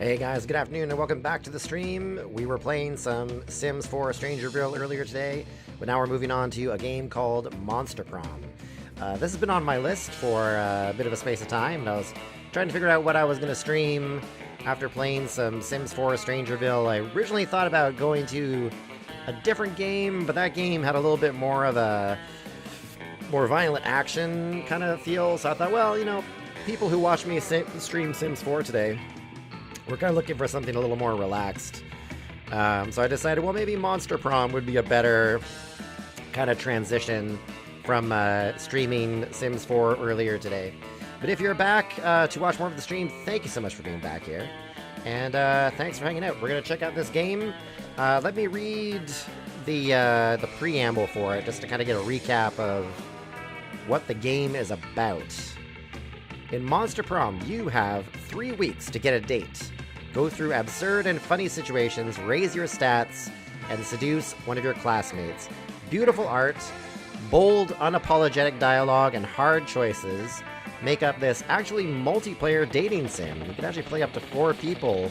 Hey guys, good afternoon and welcome back to the stream. We were playing some Sims 4 Strangerville earlier today, but now we're moving on to a game called Monster Prom. This has been on my list for a bit of a space of time, and I was trying to figure out what I was going to stream after playing some Sims 4 Strangerville. I originally thought about going to a different game, but that game had a little bit more of a more violent action kind of feel, so I thought, well, you know, people who watch me stream Sims 4 today, we're kind of looking for something a little more relaxed. So I decided, well, maybe Monster Prom would be a better kind of transition from streaming Sims 4 earlier today. But if you're back to watch more of the stream, thank you so much for being back here. And thanks for hanging out. We're going to check out this game. Let me read the preamble for it, just to kind of get a recap of what the game is about. In Monster Prom, you have 3 weeks to get a date. Go through absurd and funny situations, raise your stats, and seduce one of your classmates. Beautiful art, bold, unapologetic dialogue, and hard choices make up this actually multiplayer dating sim. You can actually play up to 4 people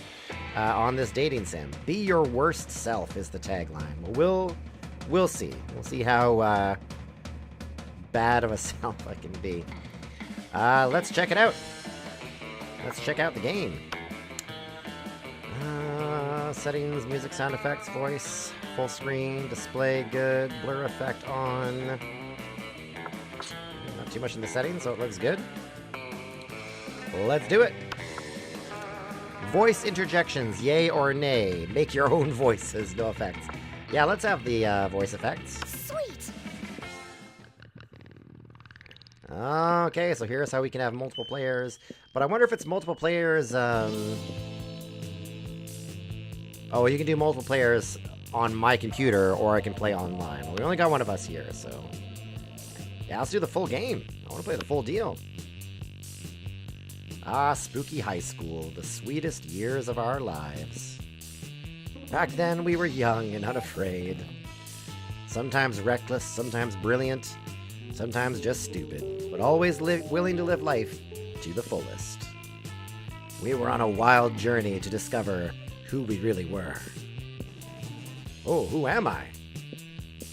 on this dating sim. Be your worst self is the tagline. We'll see. We'll see how bad of a self I can be. Let's check it out. Let's check out the game. Settings, music, sound effects, voice, full screen, display good, blur effect on. Not too much in the settings, so it looks good. Let's do it. Voice interjections, yay or nay. Make your own voices, no effects. Yeah, let's have the voice effects. Sweet. Okay, so here's how we can have multiple players. But I wonder if it's multiple players, Oh, you can do multiple players on my computer, or I can play online. Well, we only got one of us here, so... Yeah, let's do the full game. I want to play the full deal. Spooky high school, the sweetest years of our lives. Back then, we were young and unafraid. Sometimes reckless, sometimes brilliant, sometimes just stupid, but always willing to live life to the fullest. We were on a wild journey to discover who we really were. Oh, who am I?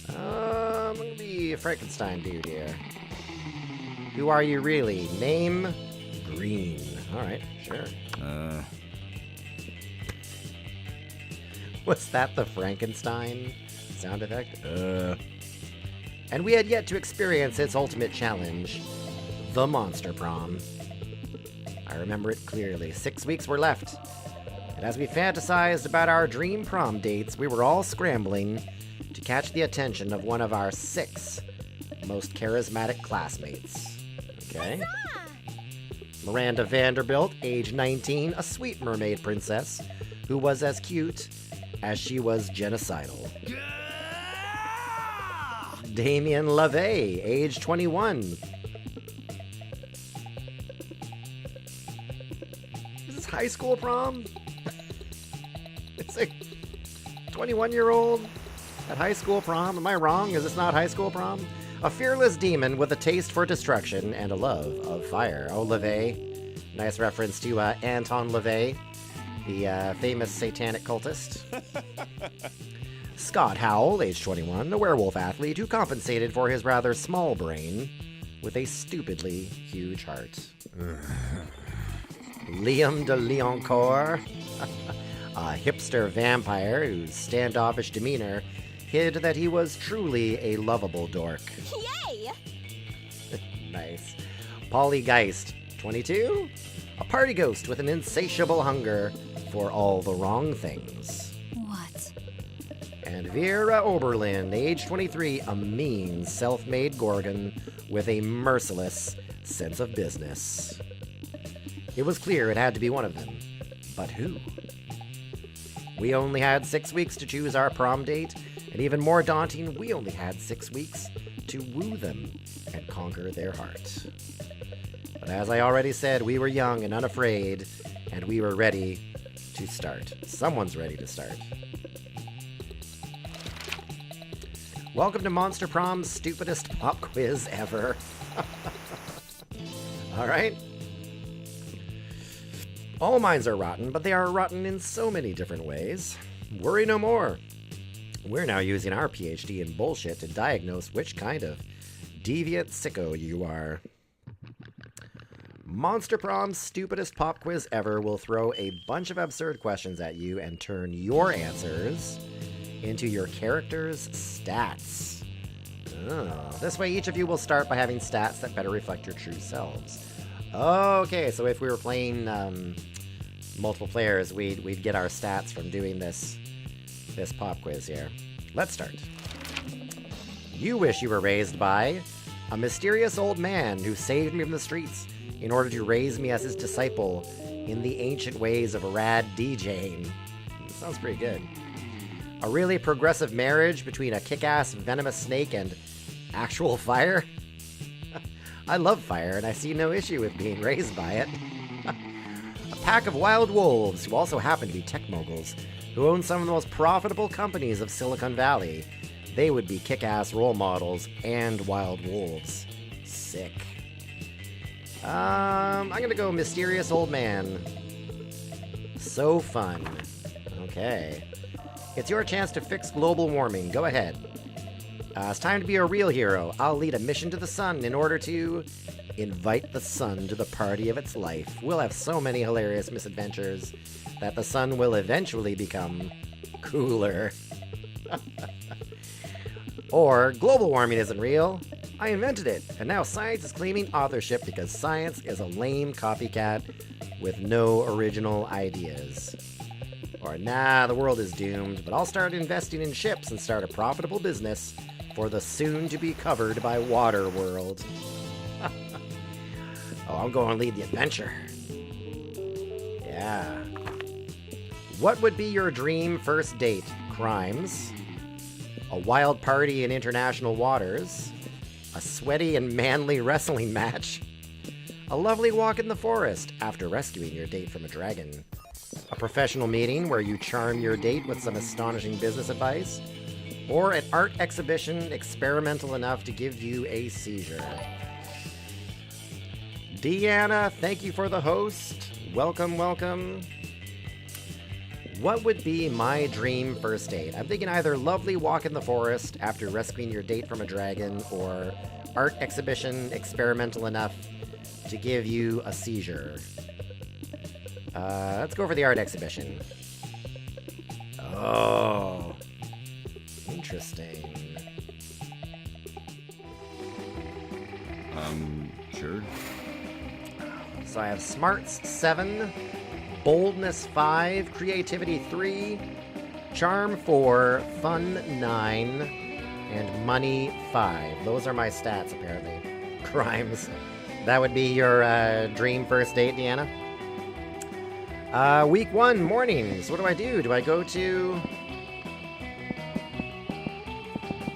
I'm gonna be a Frankenstein dude here. Who are you really? Name? Green. Alright, sure. Was that the Frankenstein sound effect? And we had yet to experience its ultimate challenge, the Monster Prom. I remember it clearly. 6 weeks were left. And as we fantasized about our dream prom dates, we were all scrambling to catch the attention of one of our 6 most charismatic classmates. Okay. Miranda Vanderbilt, age 19, a sweet mermaid princess who was as cute as she was genocidal. Damien LaVey, age 21. Is this high school prom? It's a 21-year-old at high school prom. Am I wrong? Is this not high school prom? A fearless demon with a taste for destruction and a love of fire. Oh, LaVey. Nice reference to Anton LaVey, the famous satanic cultist. Scott Howell, age 21, a werewolf athlete who compensated for his rather small brain with a stupidly huge heart. Liam de Leoncourt, a hipster vampire whose standoffish demeanor hid that he was truly a lovable dork. Yay! Nice. Polly Geist, 22, a party ghost with an insatiable hunger for all the wrong things. What? And Vera Oberlin, age 23, a mean, self-made Gorgon with a merciless sense of business. It was clear it had to be one of them. But who? We only had 6 weeks to choose our prom date, and even more daunting, we only had 6 weeks to woo them and conquer their heart. But as I already said, we were young and unafraid, and we were ready to start. Someone's ready to start. Welcome to Monster Prom's stupidest pop quiz ever. All right. All minds are rotten, but they are rotten in so many different ways. Worry no more. We're now using our PhD in bullshit to diagnose which kind of deviant sicko you are. Monster Prom's stupidest pop quiz ever will throw a bunch of absurd questions at you and turn your answers into your character's stats. This way, each of you will start by having stats that better reflect your true selves. Okay, so if we were playing multiple players, we'd get our stats from doing this pop quiz here. Let's start. You wish you were raised by a mysterious old man who saved me from the streets in order to raise me as his disciple in the ancient ways of rad DJing. Sounds pretty good. A really progressive marriage between a kick-ass venomous snake and actual fire? I love fire, and I see no issue with being raised by it. A pack of wild wolves, who also happen to be tech moguls, who own some of the most profitable companies of Silicon Valley. They would be kick-ass role models and wild wolves. Sick. I'm gonna go mysterious old man. So fun. Okay. It's your chance to fix global warming. Go ahead. It's time to be a real hero. I'll lead a mission to the sun in order to invite the sun to the party of its life. We'll have so many hilarious misadventures that the sun will eventually become cooler. Or, global warming isn't real. I invented it, and now science is claiming authorship because science is a lame copycat with no original ideas. Or, nah, the world is doomed, but I'll start investing in ships and start a profitable business for the soon-to-be-covered by water world. Oh, I'm going to lead the adventure. Yeah. What would be your dream first date? Crimes, a wild party in international waters, a sweaty and manly wrestling match, a lovely walk in the forest after rescuing your date from a dragon, a professional meeting where you charm your date with some astonishing business advice, or an art exhibition experimental enough to give you a seizure. Deanna, thank you for the host. Welcome, welcome. What would be my dream first date? I'm thinking either lovely walk in the forest after rescuing your date from a dragon, or art exhibition experimental enough to give you a seizure. Let's go for the art exhibition. Oh, interesting. Sure. So I have smarts 7, boldness 5, creativity 3, charm 4, fun 9, and money 5. Those are my stats, apparently. Crimes. That would be your dream first date, Deanna? Week 1, mornings. What do? Do I go to...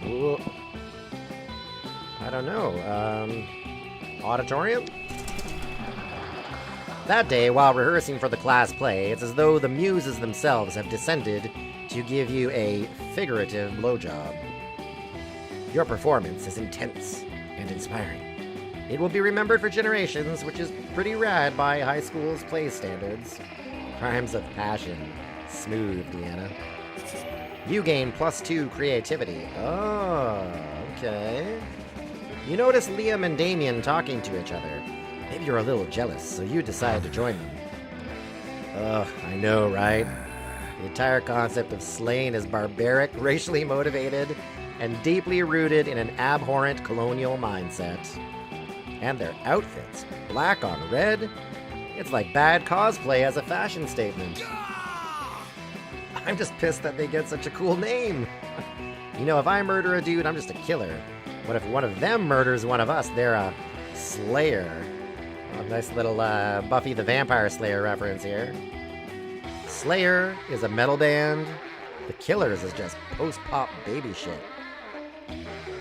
Ooh. I don't know. Auditorium? That day, while rehearsing for the class play, it's as though the muses themselves have descended to give you a figurative blowjob. Your performance is intense and inspiring. It will be remembered for generations, which is pretty rad by high school's play standards. Crimes of passion. Smooth, Deanna. You gain +2 creativity. Oh, okay. You notice Liam and Damien talking to each other. Maybe you're a little jealous, so you decide to join them. Ugh, I know, right? The entire concept of slaying is barbaric, racially motivated, and deeply rooted in an abhorrent colonial mindset. And their outfits, black on red, it's like bad cosplay as a fashion statement. I'm just pissed that they get such a cool name. You know, if I murder a dude, I'm just a killer. What if one of them murders one of us? They're a slayer. A nice little Buffy the Vampire Slayer reference here. Slayer is a metal band. The Killers is just post-pop baby shit.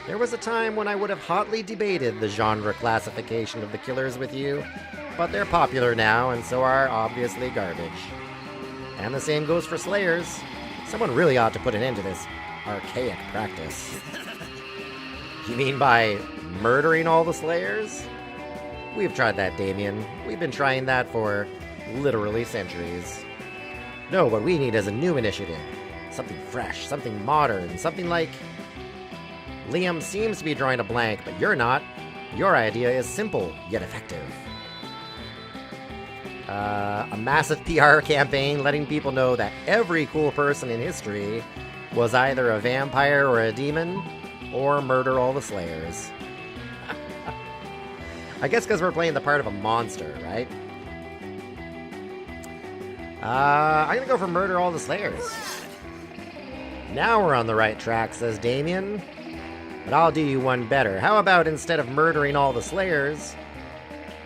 There was a time when I would have hotly debated the genre classification of the Killers with you, but they're popular now and so are obviously garbage. And the same goes for Slayers. Someone really ought to put an end to this archaic practice. You mean by murdering all the Slayers? We've tried that, Damien. We've been trying that for literally centuries. No, what we need is a new initiative. Something fresh, something modern, something like... Liam seems to be drawing a blank, but you're not. Your idea is simple, yet effective. A massive PR campaign letting people know that every cool person in history was either a vampire or a demon, or murder all the Slayers. I guess because we're playing the part of a monster, right? I'm gonna go for murder all the Slayers. Now we're on the right track, says Damien. But I'll do you one better. How about instead of murdering all the Slayers,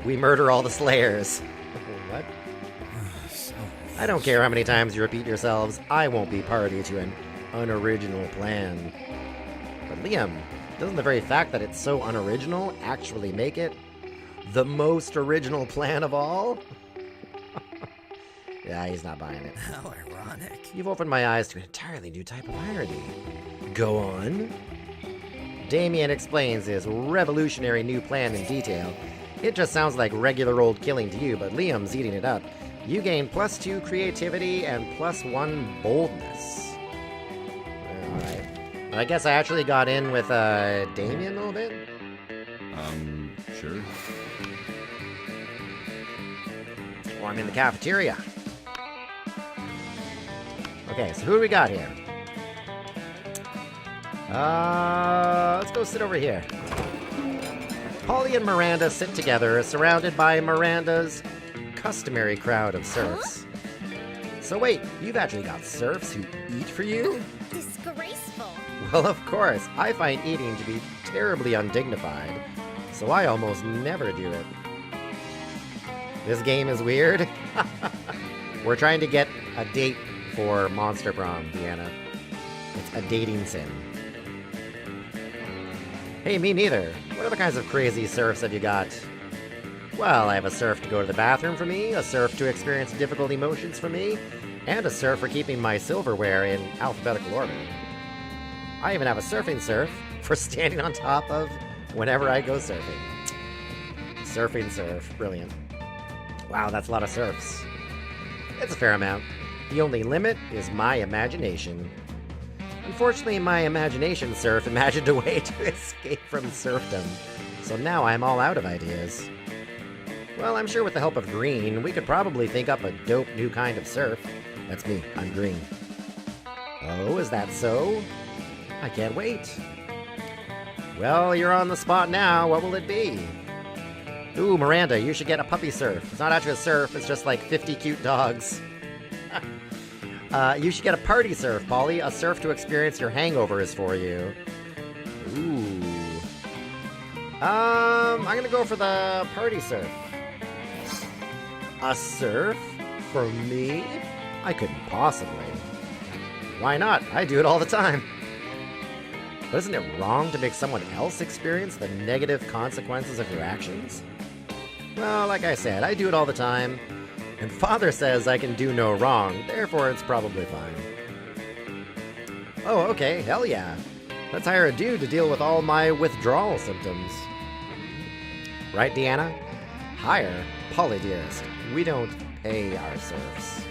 we murder all the Slayers? What? I don't care how many times you repeat yourselves, I won't be party to an unoriginal plan. But Liam, doesn't the very fact that it's so unoriginal actually make it the most original plan of all? Yeah, he's not buying it. How ironic. You've opened my eyes to an entirely new type of irony. Go on. Damien explains his revolutionary new plan in detail. It just sounds like regular old killing to you, but Liam's eating it up. You gain +2 creativity and +1 boldness. Alright. I guess I actually got in with Damien a little bit? Sure. Oh, I'm in the cafeteria. Okay, so who do we got here? Let's go sit over here. Polly and Miranda sit together, surrounded by Miranda's customary crowd of serfs. So wait, you've actually got serfs who eat for you? Disgraceful. Well, of course, I find eating to be terribly undignified, so I almost never do it. This game is weird. We're trying to get a date for Monster Prom, Deanna. It's a dating sim. Hey, me neither. What other kinds of crazy serfs have you got? Well, I have a serf to go to the bathroom for me, a serf to experience difficult emotions for me, and a serf for keeping my silverware in alphabetical order. I even have a surfing serf for standing on top of whenever I go surfing. Surfing serf. Brilliant. Wow, that's a lot of serfs. It's a fair amount. The only limit is my imagination. Unfortunately, my imagination serf imagined a way to escape from serfdom, so now I'm all out of ideas. Well, I'm sure with the help of Green, we could probably think up a dope new kind of serf. That's me, I'm Green. Oh, is that so? I can't wait. Well, you're on the spot now. What will it be? Ooh, Miranda, you should get a puppy serf. It's not actually a serf, it's just like 50 cute dogs. You should get a party serf, Polly. A serf to experience your hangovers for you. Ooh. I'm gonna go for the party serf. A serf? For me? I couldn't possibly. Why not? I do it all the time. But isn't it wrong to make someone else experience the negative consequences of your actions? Well, like I said, I do it all the time. And Father says I can do no wrong, therefore it's probably fine. Oh, okay, hell yeah. Let's hire a dude to deal with all my withdrawal symptoms. Right, Deanna? Hire? Polly, dearest, we don't pay our serfs.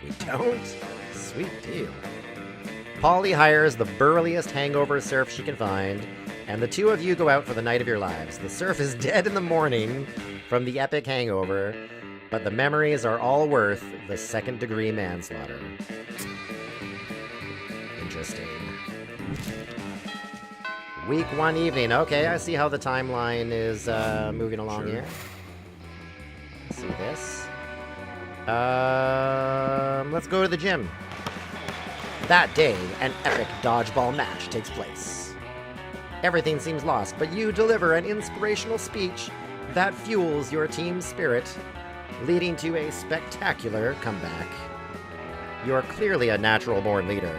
We don't? Sweet deal. Polly hires the burliest hangover serf she can find, and the two of you go out for the night of your lives. The serf is dead in the morning from the epic hangover, but the memories are all worth the second-degree manslaughter. Interesting. Week 1 evening. Okay, I see how the timeline is moving along here. Let's see this. Let's go to the gym. That day, an epic dodgeball match takes place. Everything seems lost, but you deliver an inspirational speech that fuels your team's spirit, leading to a spectacular comeback. You're clearly a natural-born leader.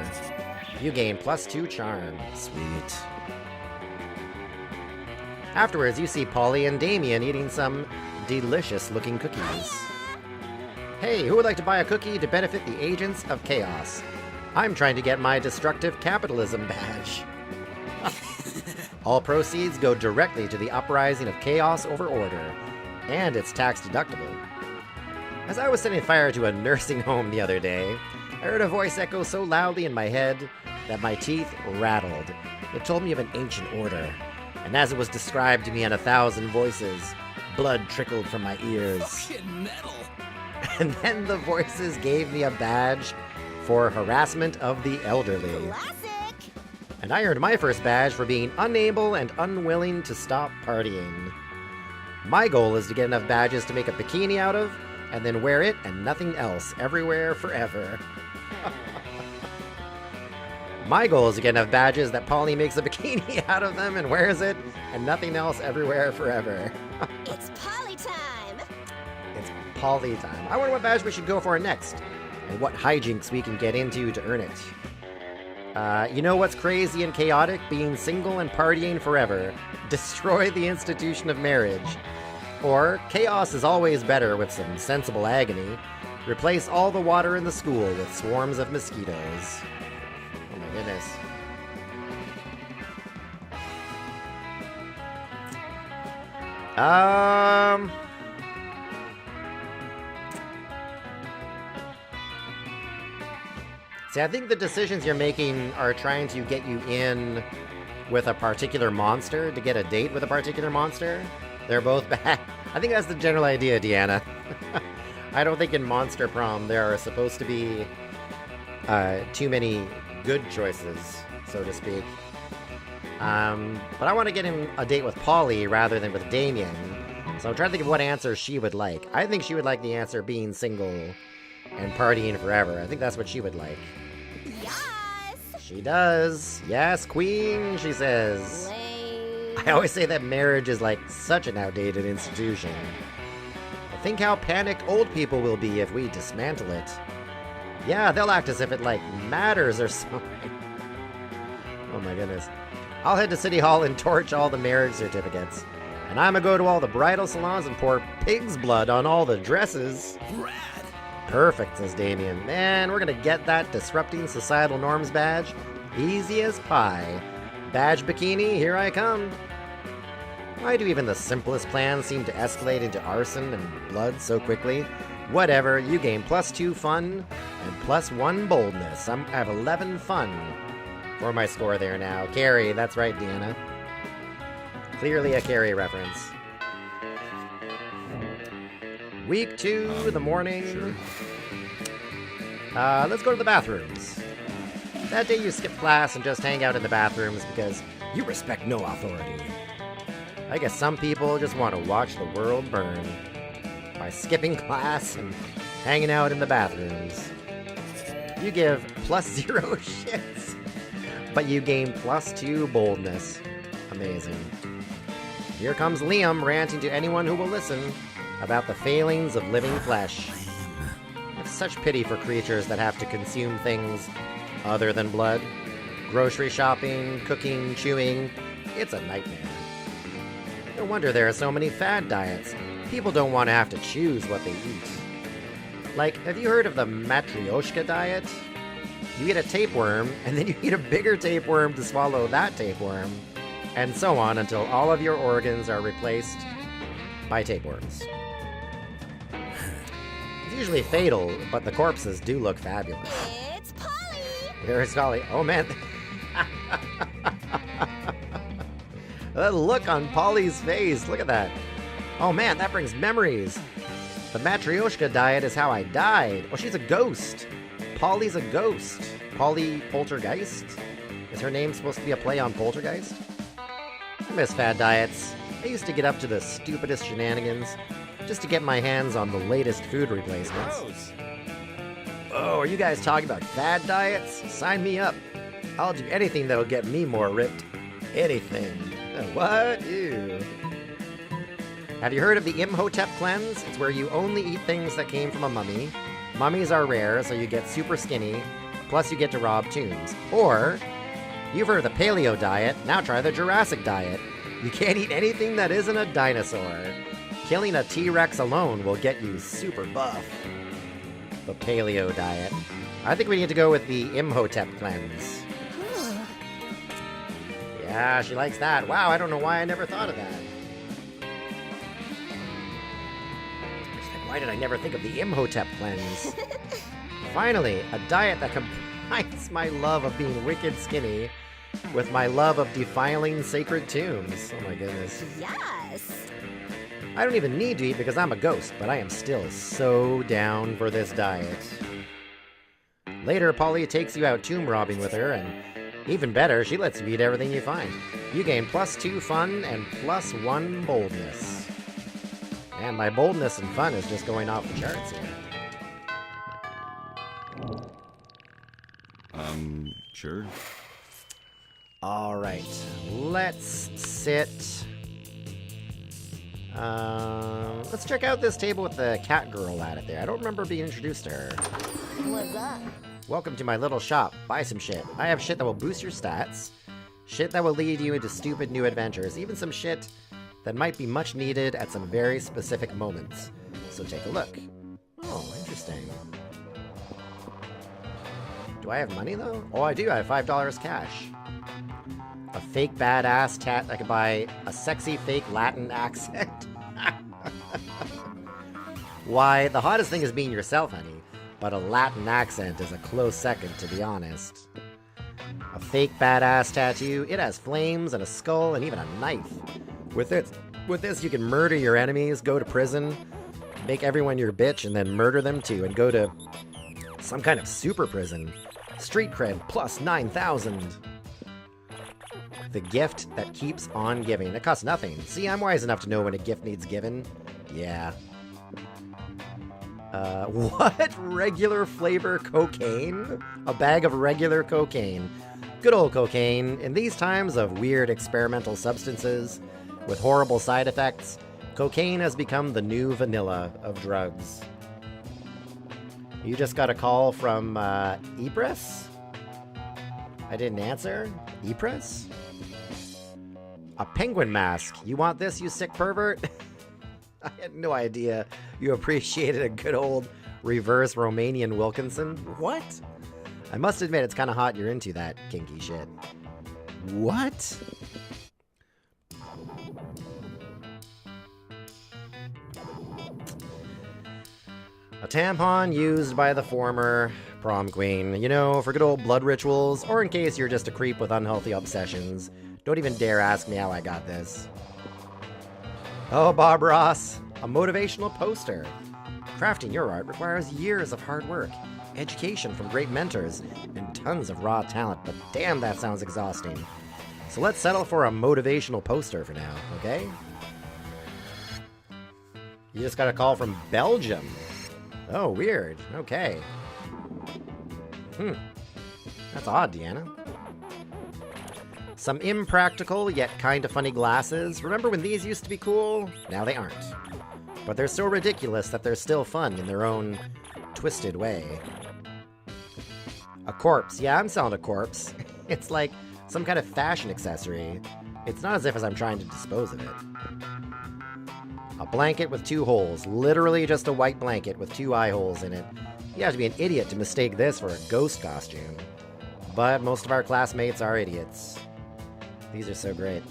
You gain +2 charm. Sweet. Afterwards, you see Polly and Damien eating some delicious-looking cookies. Hey, who would like to buy a cookie to benefit the agents of chaos? I'm trying to get my destructive capitalism badge. All proceeds go directly to the uprising of chaos over order, and it's tax deductible. As I was setting fire to a nursing home the other day, I heard a voice echo so loudly in my head that my teeth rattled. It told me of an ancient order, and as it was described to me in 1,000 voices, blood trickled from my ears. Fucking metal. And then the voices gave me a badge for harassment of the elderly. Classic! And I earned my first badge for being unable and unwilling to stop partying. My goal is to get enough badges to make a bikini out of, and then wear it and nothing else everywhere forever. My goal is to get enough badges that Polly makes a bikini out of them and wears it and nothing else everywhere forever. It's Polly time! It's Polly time. I wonder what badge we should go for next, and what hijinks we can get into to earn it. You know what's crazy and chaotic? Being single and partying forever. Destroy the institution of marriage. Or, chaos is always better with some sensible agony. Replace all the water in the school with swarms of mosquitoes. Oh my goodness. See, I think the decisions you're making are trying to get you in with a particular monster, to get a date with a particular monster. They're both bad. I think that's the general idea, Deanna. I don't think in Monster Prom there are supposed to be too many good choices, so to speak. But I want to get him a date with Polly rather than with Damien. So I'm trying to think of what answer she would like. I think she would like the answer being single and partying forever. I think that's what she would like. Yes! She does. Yes, queen, she says. Lame. I always say that marriage is like such an outdated institution. But think how panicked old people will be if we dismantle it. Yeah, they'll act as if it like matters or something. Oh my goodness. I'll head to City Hall and torch all the marriage certificates. And I'ma go to all the bridal salons and pour pig's blood on all the dresses. Rad. Perfect, says Damien. Man, we're gonna get that disrupting societal norms badge easy as pie. Badge bikini, here I come. Why do even the simplest plans seem to escalate into arson and blood so quickly? Whatever, you gain +2 fun and +1 boldness. I have 11 fun for my score there now. Carrie, that's right, Deanna. Clearly a Carrie reference. Week 2, the morning. Let's go to the bathrooms. That day you skip class and just hang out in the bathrooms because you respect no authority. I guess some people just want to watch the world burn by skipping class and hanging out in the bathrooms. You give +0 shits, but you gain +2 boldness. Amazing. Here comes Liam ranting to anyone who will listen about the failings of living flesh. I have such pity for creatures that have to consume things other than blood. Grocery shopping, cooking, chewing. It's a nightmare. No wonder there are so many fad diets. People don't want to have to choose what they eat. Like, have you heard of the Matryoshka diet? You eat a tapeworm, and then you eat a bigger tapeworm to swallow that tapeworm, and so on until all of your organs are replaced by tapeworms. It's usually fatal, but the corpses do look fabulous. It's Polly! There's Polly. Oh man. That look on Polly's face. Look at that. Oh man, that brings memories. The Matryoshka diet is how I died. Oh, she's a ghost. Polly's a ghost. Polly Poltergeist? Is her name supposed to be a play on Poltergeist? I miss fad diets. I used to get up to the stupidest shenanigans just to get my hands on the latest food replacements. Gross. Oh, are you guys talking about fad diets? Sign me up. I'll do anything that'll get me more ripped. Anything. What? Ew. Have you heard of the Imhotep cleanse? It's where you only eat things that came from a mummy. Mummies are rare, so you get super skinny, plus you get to rob tombs. Or, you've heard of the paleo diet, now try the Jurassic diet. You can't eat anything that isn't a dinosaur. Killing a T-Rex alone will get you super buff. The paleo diet. I think we need to go with the Imhotep cleanse. Yeah, she likes that. Wow, I don't know why I never thought of that. She's like, Why did I never think of the Imhotep cleanse? Finally, a diet that combines my love of being wicked skinny with my love of defiling sacred tombs. Oh my goodness. Yes. I don't even need to eat because I'm a ghost, but I am still so down for this diet. Later, Polly takes you out tomb robbing with her, and even better, she lets you eat everything you find. You gain +2 fun and +1 boldness. And my boldness and fun is just going off the charts here. Sure. All right, let's sit. Let's check out this table with the cat girl at it there. I don't remember being introduced to her. What's up? Welcome to my little shop. Buy some shit. I have shit that will boost your stats, shit that will lead you into stupid new adventures, even some shit that might be much needed at some very specific moments. So take a look. Oh, interesting. Do I have money, though? Oh, I do. I have $5 cash. A fake badass tat. I could buy a sexy fake Latin accent. Why, the hottest thing is being yourself, honey. But a Latin accent is a close second, to be honest. A fake badass tattoo. It has flames and a skull and even a knife. With this, you can murder your enemies, go to prison, make everyone your bitch, and then murder them too, and go to some kind of super prison. Street cred plus 9,000. The gift that keeps on giving. It costs nothing. See, I'm wise enough to know when a gift needs given. Yeah. What? Regular flavor cocaine? A bag of regular cocaine. Good old cocaine. In these times of weird experimental substances with horrible side effects, cocaine has become the new vanilla of drugs. You just got a call from, Ypres? I didn't answer? Ypres? A penguin mask. You want this, you sick pervert? I had no idea you appreciated a good old reverse Romanian Wilkinson. What? I must admit, it's kind of hot you're into that kinky shit. What? A tampon used by the former prom queen. You know, for good old blood rituals, or in case you're just a creep with unhealthy obsessions. Don't even dare ask me how I got this. Oh, Bob Ross, a motivational poster. Crafting your art requires years of hard work, education from great mentors, and tons of raw talent, but damn, that sounds exhausting. So let's settle for a motivational poster for now, okay? You just got a call from Belgium. Oh, weird. Okay. That's odd, Deanna. Some impractical yet kinda funny glasses. Remember when these used to be cool? Now they aren't. But they're so ridiculous that they're still fun in their own twisted way. A corpse. Yeah, I'm selling a corpse. It's like some kind of fashion accessory. It's not as if I'm trying to dispose of it. A blanket with 2 holes. Literally just a white blanket with 2 eye holes in it. You have to be an idiot to mistake this for a ghost costume. But most of our classmates are idiots. These are so great.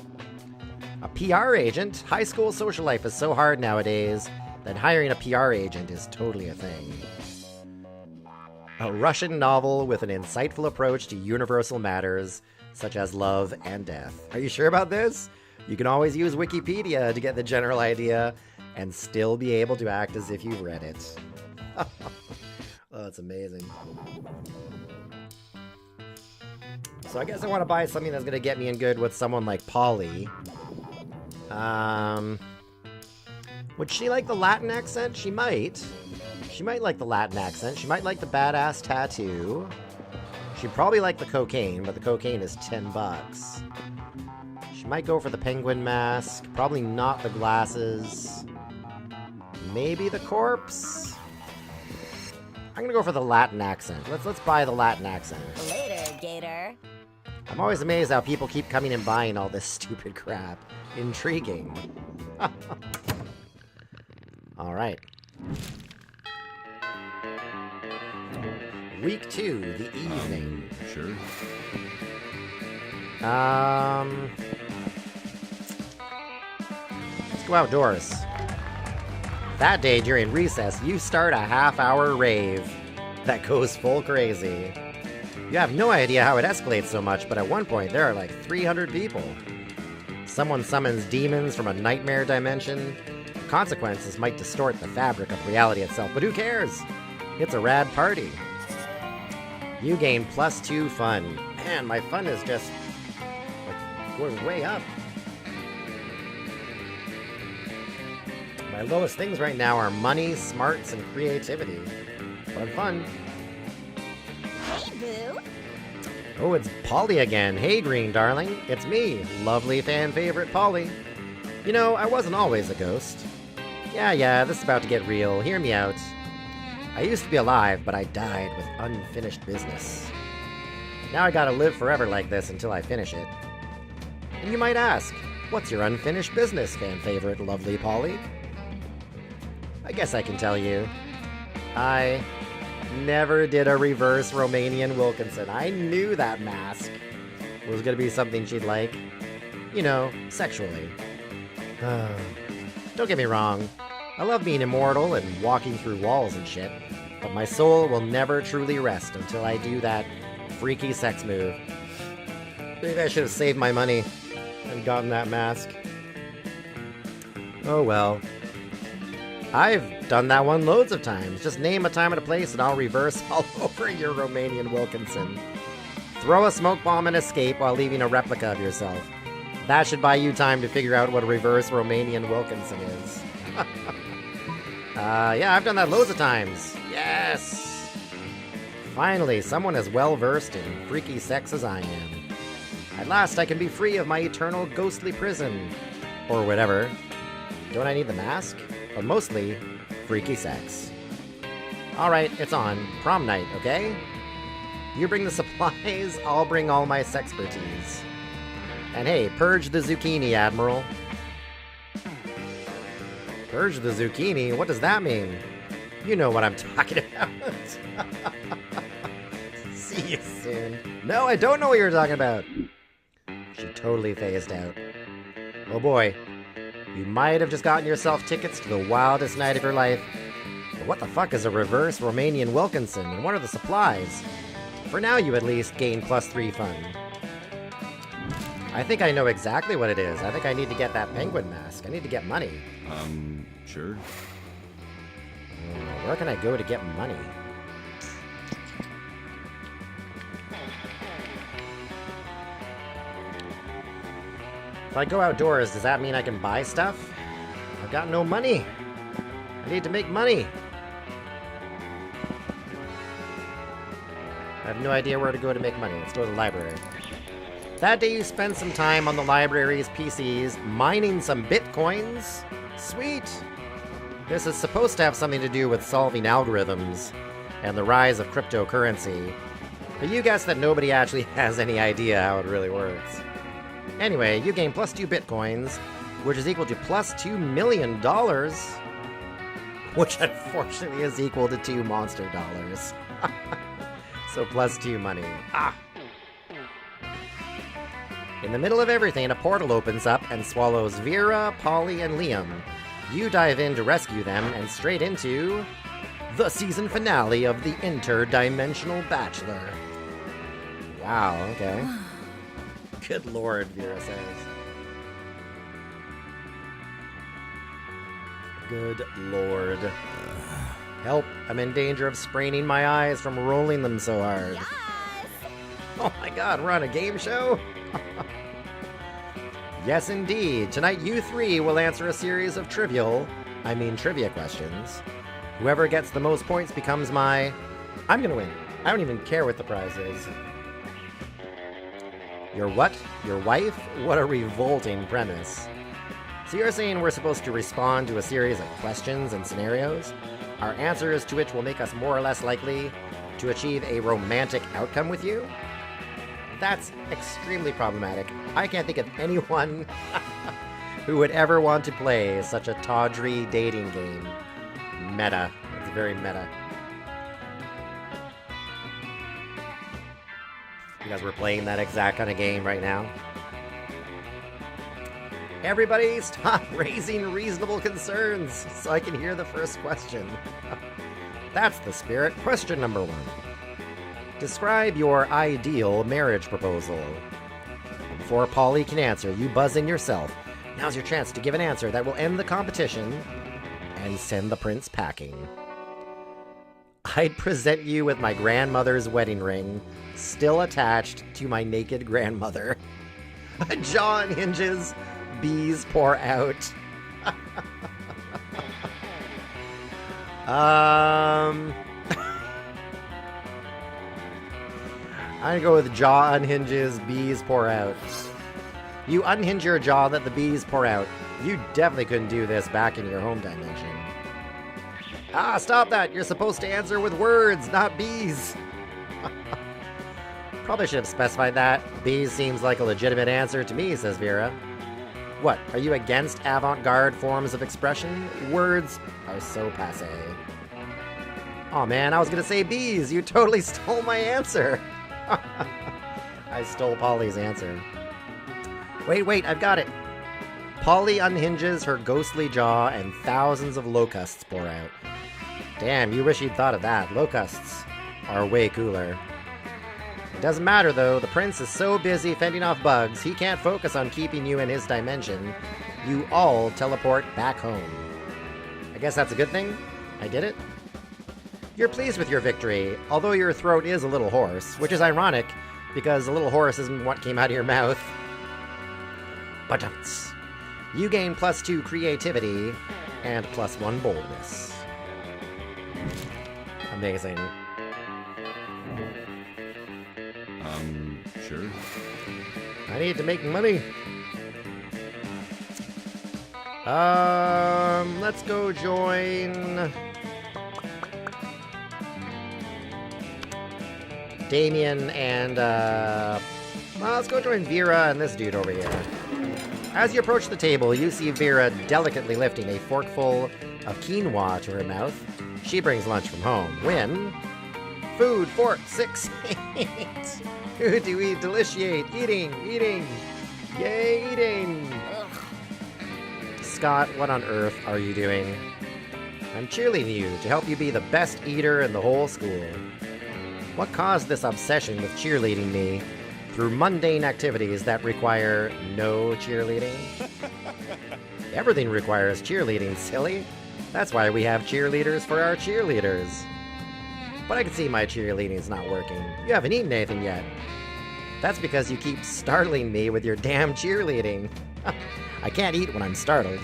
A PR agent? High school social life is so hard nowadays that hiring a PR agent is totally a thing. A Russian novel with an insightful approach to universal matters, such as love and death. Are you sure about this? You can always use Wikipedia to get the general idea and still be able to act as if you've read it. Oh, that's amazing. So I guess I want to buy something that's going to get me in good with someone like Polly. Would she like the Latin accent? She might. She might like the Latin accent. She might like the badass tattoo. She'd probably like the cocaine, but the cocaine is $10. She might go for the penguin mask. Probably not the glasses. Maybe the corpse? I'm gonna go for the Latin accent. Let's buy the Latin accent. Later, Gator. I'm always amazed how people keep coming and buying all this stupid crap. Intriguing. All right. Week 2, the evening. Sure. Let's go outdoors. That day during recess, you start a half-hour rave that goes full crazy. You have no idea how it escalates so much, but at one point there are like 300 people. Someone summons demons from a nightmare dimension. Consequences might distort the fabric of reality itself, but who cares? It's a rad party. You gain +2 fun. Man, my fun is just like going way up. My lowest things right now are money, smarts, and creativity. But fun. Hey, Boo. Oh, it's Polly again. Hey, Green darling. It's me, lovely fan favorite Polly. You know, I wasn't always a ghost. Yeah, this is about to get real. Hear me out. I used to be alive, but I died with unfinished business. Now I gotta live forever like this until I finish it. And you might ask, what's your unfinished business, fan favorite lovely Polly? I guess I can tell you. I never did a reverse Romanian Wilkinson. I knew that mask was gonna be something she'd like. You know, sexually. Don't get me wrong. I love being immortal and walking through walls and shit, but my soul will never truly rest until I do that freaky sex move. Maybe I should have saved my money and gotten that mask. Oh well. I've done that one loads of times. Just name a time and a place and I'll reverse all over your Romanian Wilkinson. Throw a smoke bomb and escape while leaving a replica of yourself. That should buy you time to figure out what a reverse Romanian Wilkinson is. Yeah, I've done that loads of times. Yes! Finally, someone as well-versed in freaky sex as I am. At last, I can be free of my eternal ghostly prison. Or whatever. Don't I need the mask? But mostly, freaky sex. Alright, it's on. Prom night, okay? You bring the supplies, I'll bring all my sexpertise. And hey, purge the zucchini, Admiral. Purge the zucchini? What does that mean? You know what I'm talking about. See you soon. No, I don't know what you're talking about. She totally phased out. Oh boy. You might have just gotten yourself tickets to the wildest night of your life. But what the fuck is a reverse Romanian Wilkinson? And what are the supplies? For now, you at least gain +3 fun. I think I know exactly what it is. I think I need to get that penguin mask. I need to get money. Sure. Where can I go to get money? If I go outdoors, does that mean I can buy stuff? I've got no money. I need to make money. I have no idea where to go to make money. Let's go to the library. That day you spent some time on the library's PCs mining some bitcoins. Sweet! This is supposed to have something to do with solving algorithms and the rise of cryptocurrency. But you guess that nobody actually has any idea how it really works. Anyway, you gain +2 bitcoins, which is equal to +$2 million, which unfortunately is equal to 2 monster dollars. So +2 money. Ah! In the middle of everything, a portal opens up and swallows Vera, Polly, and Liam. You dive in to rescue them and straight into the season finale of The Interdimensional Bachelor. Wow, okay. Good lord, Vera says. Good lord. Help, I'm in danger of spraining my eyes from rolling them so hard. Yes! Oh my god, we're on a game show? Yes, indeed. Tonight, you three will answer a series of trivia questions. Whoever gets the most points becomes my... I'm gonna win. I don't even care what the prize is. Your what? Your wife? What a revolting premise. So you're saying we're supposed to respond to a series of questions and scenarios, our answers to which will make us more or less likely to achieve a romantic outcome with you? That's extremely problematic. I can't think of anyone who would ever want to play such a tawdry dating game. Meta. It's very meta. Because we're playing that exact kind of game right now. Everybody, stop raising reasonable concerns so I can hear the first question. That's the spirit. Question number 1. Describe your ideal marriage proposal. Before Polly can answer, you buzz in yourself. Now's your chance to give an answer that will end the competition and send the prince packing. I'd present you with my grandmother's wedding ring, still attached to my naked grandmother. A jaw unhinges, bees pour out. I'm gonna go with jaw unhinges, bees pour out. You unhinge your jaw, that the bees pour out. You definitely couldn't do this back in your home dimension. Ah, stop that! You're supposed to answer with words, not bees! Probably should have specified that. Bees seems like a legitimate answer to me, says Vera. What, are you against avant-garde forms of expression? Words are so passé. Aw man, I was gonna say bees! You totally stole my answer! I stole Polly's answer. Wait, I've got it! Polly unhinges her ghostly jaw and thousands of locusts pour out. Damn, you wish you'd thought of that. Locusts are way cooler. It doesn't matter though, the prince is so busy fending off bugs, he can't focus on keeping you in his dimension. You all teleport back home. I guess that's a good thing? I did it? You're pleased with your victory, although your throat is a little hoarse, which is ironic, because a little hoarse isn't what came out of your mouth. But you gain +2 creativity and +1 boldness. Amazing. Sure. I need to make money. Let's go join Damien and, well, let's go join Vera and this dude over here. As you approach the table, you see Vera delicately lifting a forkful of quinoa to her mouth. She brings lunch from home. Win. Food, fork, 6, 8. Who do we deliciate? Eating. Yay, eating. Scott, what on earth are you doing? I'm cheerleading you to help you be the best eater in the whole school. What caused this obsession with cheerleading me through mundane activities that require no cheerleading? Everything requires cheerleading, silly. That's why we have cheerleaders for our cheerleaders. But I can see my cheerleading's not working. You haven't eaten anything yet. That's because you keep startling me with your damn cheerleading. I can't eat when I'm startled.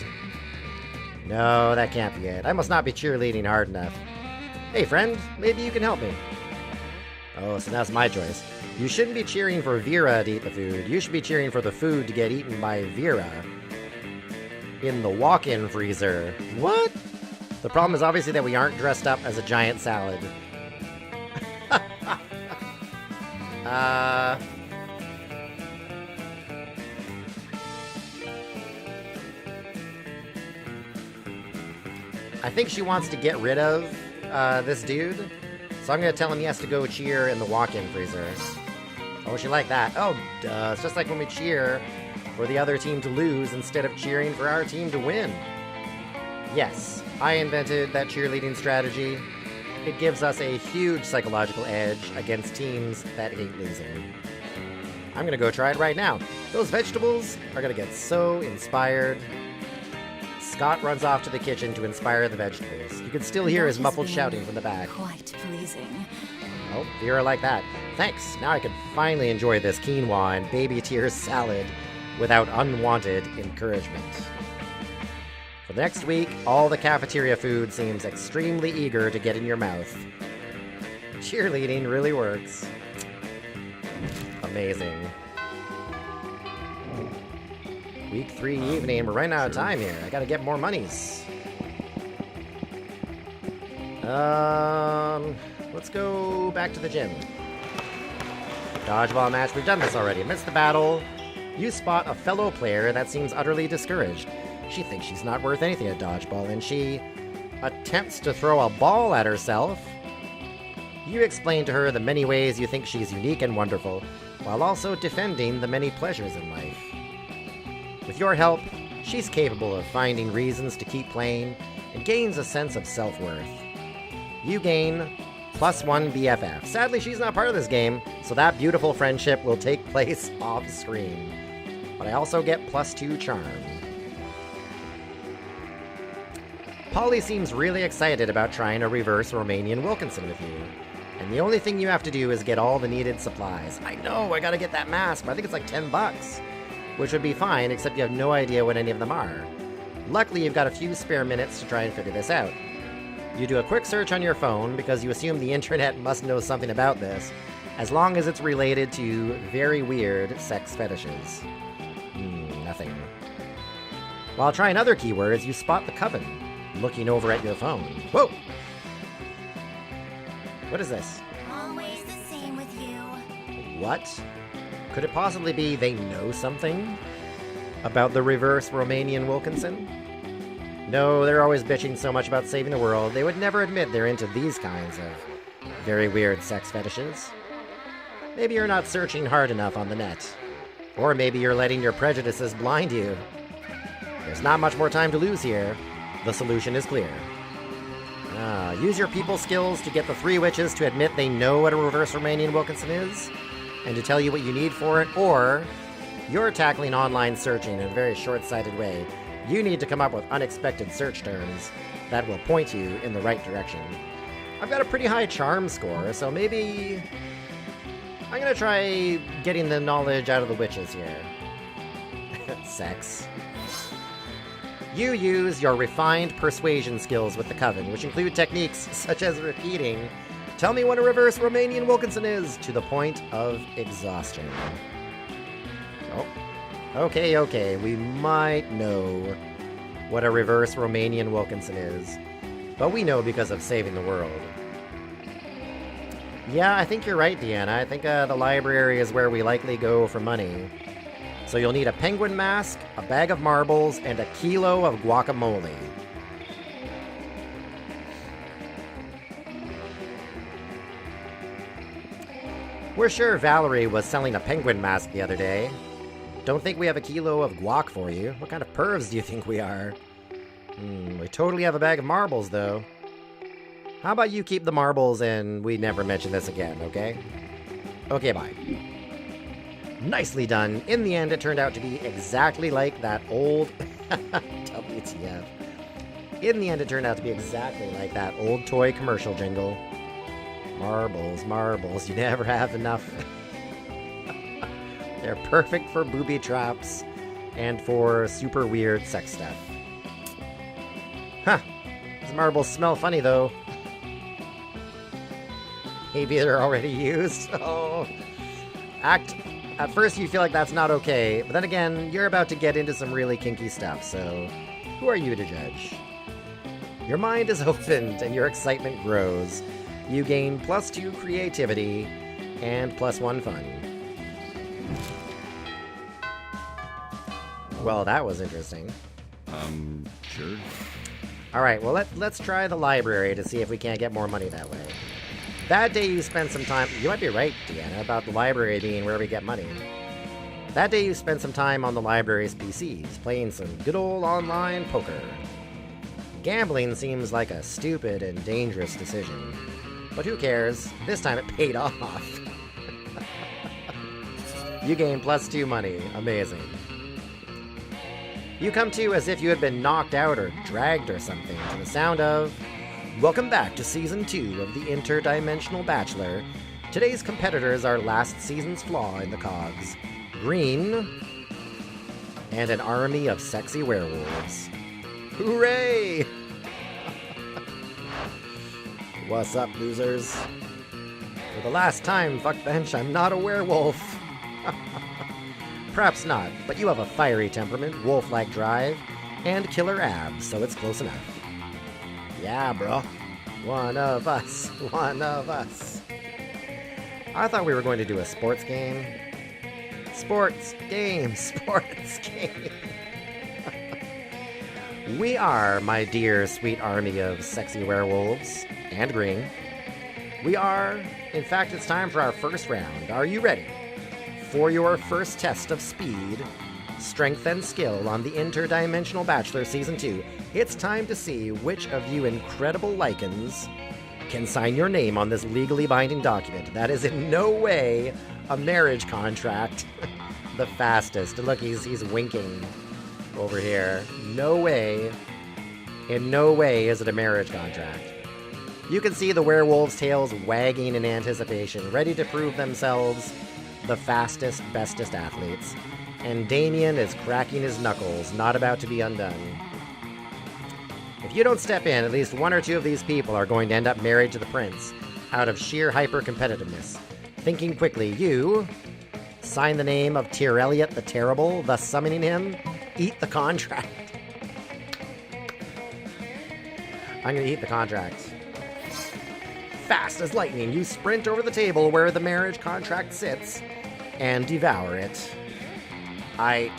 No, that can't be it. I must not be cheerleading hard enough. Hey friend, maybe you can help me. Oh, so that's my choice. You shouldn't be cheering for Vera to eat the food. You should be cheering for the food to get eaten by Vera. In the walk-in freezer. What? The problem is obviously that we aren't dressed up as a giant salad. I think she wants to get rid of this dude. So I'm going to tell him he has to go cheer in the walk-in freezer. Oh, she like that. Oh, duh. It's just like when we cheer for the other team to lose instead of cheering for our team to win. Yes, I invented that cheerleading strategy. It gives us a huge psychological edge against teams that hate losing. I'm going to go try it right now. Those vegetables are going to get so inspired. Scott runs off to the kitchen to inspire the vegetables. You can still hear his muffled shouting from the back. Quite pleasing. Oh, Vera like that. Thanks. Now I can finally enjoy this quinoa and baby tears salad without unwanted encouragement. For the next week, all the cafeteria food seems extremely eager to get in your mouth. Cheerleading really works. Amazing. Week 3 evening, we're running out of time here. I gotta get more monies. Let's go back to the gym. Dodgeball match, we've done this already. Amidst the battle, you spot a fellow player that seems utterly discouraged. She thinks she's not worth anything at dodgeball, and she attempts to throw a ball at herself. You explain to her the many ways you think she's unique and wonderful, while also defending the many pleasures in life. With your help, She's capable of finding reasons to keep playing and gains a sense of self-worth. You gain +1 BFF. Sadly, she's not part of this game, so that beautiful friendship will take place off screen. But I also get +2 charm. Polly seems really excited about trying a reverse Romanian Wilkinson with you. And the only thing you have to do is get all the needed supplies. I know, I gotta get that mask, but I think it's like 10 bucks. Which would be fine, except you have no idea what any of them are. Luckily, you've got a few spare minutes to try and figure this out. You do a quick search on your phone, because you assume the internet must know something about this, as long as it's related to very weird sex fetishes. Nothing. While trying other keywords, you spot the Coven, looking over at your phone. Whoa! What is this? Always the same with you. What? Could it possibly be they know something about the reverse Romanian Wilkinson? No, they're always bitching so much about saving the world, they would never admit they're into these kinds of very weird sex fetishes. Maybe you're not searching hard enough on the net. Or maybe you're letting your prejudices blind you. There's not much more time to lose here. The solution is clear. Use your people skills to get the 3 witches to admit they know what a reverse Romanian Wilkinson is, and to tell you what you need for it, or you're tackling online searching in a very short-sighted way. You need to come up with unexpected search terms that will point you in the right direction. I've got a pretty high charm score, so maybe I'm gonna try getting the knowledge out of the witches here. Sex. You use your refined persuasion skills with the Coven, which include techniques such as repeating, "Tell me what a reverse Romanian Wilkinson is," to the point of exhaustion. Oh. Okay, we might know what a reverse Romanian Wilkinson is, but we know because of saving the world. Yeah, I think you're right, Deanna. I think the library is where we likely go for money. So you'll need a penguin mask, a bag of marbles, and a kilo of guacamole. We're sure Valerie was selling a penguin mask the other day. Don't think we have a kilo of guac for you. What kind of pervs do you think we are? We totally have a bag of marbles, though. How about you keep the marbles and we never mention this again, okay? Okay, bye. Nicely done. In the end, it turned out to be exactly like that old... WTF. In the end, it turned out to be exactly like that old toy commercial jingle. Marbles, marbles, you never have enough. They're perfect for booby traps and for super weird sex stuff. Huh. These marbles smell funny, though. Maybe they're already used. Oh. At first you feel like that's not okay, but then again, you're about to get into some really kinky stuff, so who are you to judge? Your mind is opened and your excitement grows. You gain +2 creativity and +1 fun. Well, that was interesting. Sure. Alright, well let's try the library to see if we can't get more money that way. That day you spent some time... You might be right, Deanna, about the library being where we get money. That day you spent some time on the library's PCs, playing some good old online poker. Gambling seems like a stupid and dangerous decision. But who cares? This time it paid off. You gain +2 money. Amazing. You come to as if you had been knocked out or dragged or something to the sound of... Welcome back to Season 2 of the Interdimensional Bachelor. Today's competitors are last season's flaw in the cogs. Green... and an army of sexy werewolves. Hooray! What's up, losers? For the last time, fuckbench, I'm not a werewolf. Perhaps not, but you have a fiery temperament, wolf-like drive, and killer abs, so it's close enough. Yeah, bro. One of us. One of us. I thought we were going to do a sports game. Sports game. Sports game. We are, my dear sweet army of sexy werewolves. And green. We are... In fact, it's time for our first round. Are you ready? For your first test of speed, strength and skill on the Interdimensional Bachelor Season 2, it's time to see which of you incredible lichens can sign your name on this legally binding document. That is in no way a marriage contract. The fastest. Look, he's winking over here. No way. In no way is it a marriage contract. You can see the werewolves' tails wagging in anticipation, ready to prove themselves the fastest, bestest athletes. And Damien is cracking his knuckles, not about to be undone. If you don't step in, at least one or two of these people are going to end up married to the prince, out of sheer hyper-competitiveness. Thinking quickly, you sign the name of Tyr Elliot the Terrible, thus summoning him, eat the contract. I'm gonna eat the contract. Fast as lightning, you sprint over the table where the marriage contract sits and devour it. I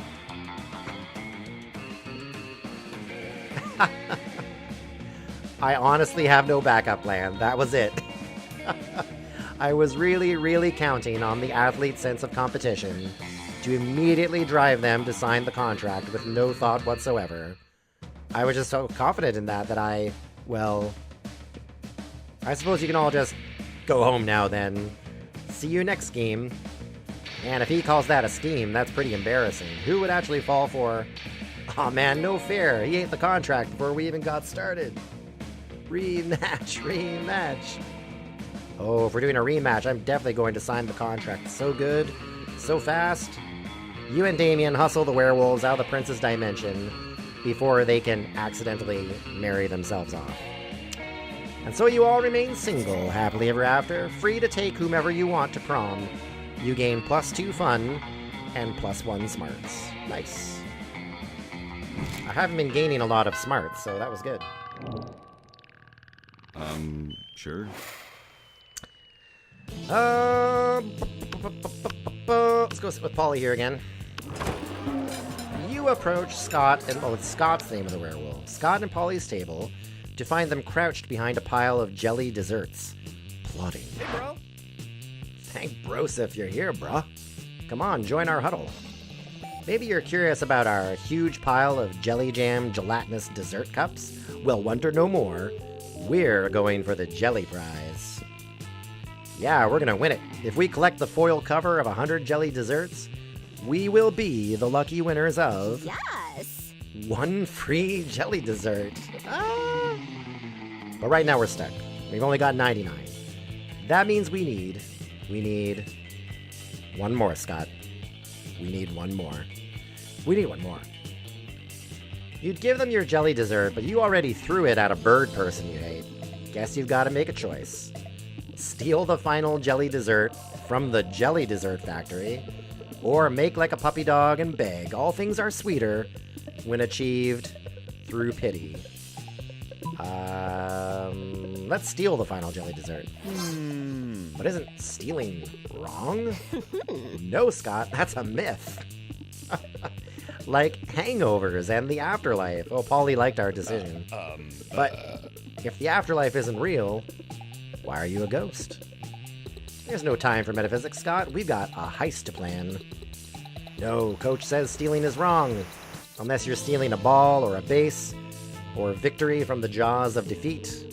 honestly have no backup plan. That was it. I was really counting on the athlete's sense of competition to immediately drive them to sign the contract with no thought whatsoever. I was just so confident in that I suppose you can all just go home now then. See you next scheme. And if he calls that a scheme, that's pretty embarrassing. Who would actually fall for... Aw, man, no fair. He ate the contract before we even got started. Rematch. Oh, if we're doing a rematch, I'm definitely going to sign the contract. So good, so fast. You and Damien hustle the werewolves out of the prince's dimension before they can accidentally marry themselves off. And so you all remain single, happily ever after, free to take whomever you want to prom. You gain +2 fun and +1 smarts. Nice. I haven't been gaining a lot of smarts, so that was good. Sure. Let's go sit with Polly here again. You approach Scott and... Oh, it's Scott's the name of the werewolf. Scott and Polly's table to find them crouched behind a pile of jelly desserts. Plotting. Hey, bro. Thank Brosa if you're here, bruh. Come on, join our huddle. Maybe you're curious about our huge pile of jelly jam gelatinous dessert cups? Well, wonder no more. We're going for the jelly prize. Yeah, we're gonna win it. If we collect the foil cover of 100 jelly desserts, we will be the lucky winners of... Yes! 1 free jelly dessert. But right now we're stuck. We've only got 99. That means we need one more, Scott. We need one more. You'd give them your jelly dessert, but you already threw it at a bird person you hate. Guess you've got to make a choice. Steal the final jelly dessert from the jelly dessert factory, or make like a puppy dog and beg. All things are sweeter when achieved through pity. Let's steal the final jelly dessert. But isn't stealing wrong? No, Scott, that's a myth. Like hangovers and the afterlife. Oh, Polly liked our decision. But if the afterlife isn't real, why are you a ghost? There's no time for metaphysics, Scott. We've got a heist to plan. No, Coach says stealing is wrong. Unless you're stealing a ball or a base, or victory from the jaws of defeat.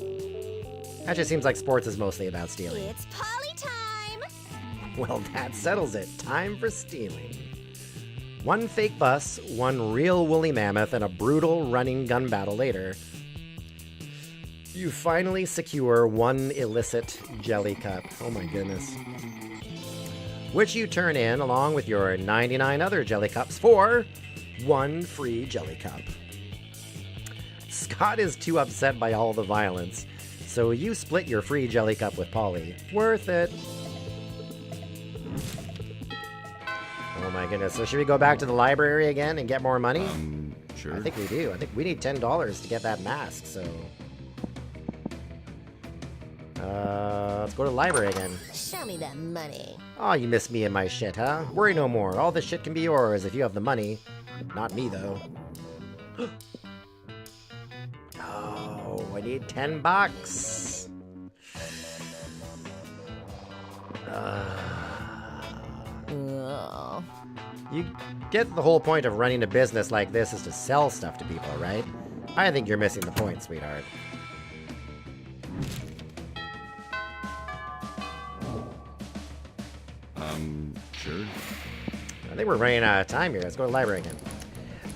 Actually, seems like sports is mostly about stealing. It's Polly time! Well, that settles it. Time for stealing. 1 fake bus, 1 real woolly mammoth, and a brutal running gun battle later, you finally secure 1 illicit jelly cup. Oh my goodness. Which you turn in along with your 99 other jelly cups for 1 free jelly cup. Scott is too upset by all the violence, so you split your free jelly cup with Polly. Worth it. Oh my goodness. So should we go back to the library again and get more money? Sure. I think we do. I think we need $10 to get that mask, so... let's go to the library again. Show me that money. Aw, you miss me and my shit, huh? Worry no more. All this shit can be yours if you have the money. Not me, though. Oh, I need $10. Ugh. You get the whole point of running a business like this is to sell stuff to people, right? I think you're missing the point, sweetheart. Sure. I think we're running out of time here. Let's go to the library again.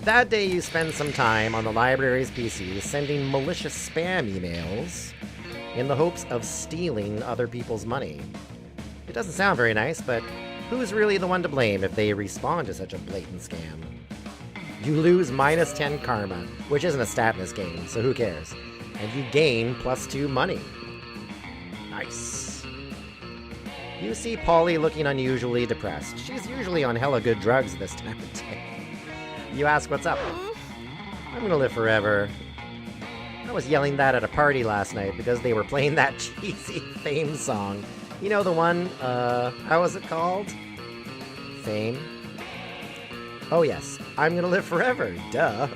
That day you spend some time on the library's PC sending malicious spam emails in the hopes of stealing other people's money. It doesn't sound very nice, but who's really the one to blame if they respond to such a blatant scam? You lose minus 10 karma, which isn't a stat in this game, so who cares? And you gain plus 2 money. Nice. You see Polly looking unusually depressed. She's usually on hella good drugs this time of day. You ask what's up. I'm gonna live forever. I was yelling that at a party last night because they were playing that cheesy Fame song. You know the one, how was it called? Fame? Oh yes, I'm gonna live forever, duh.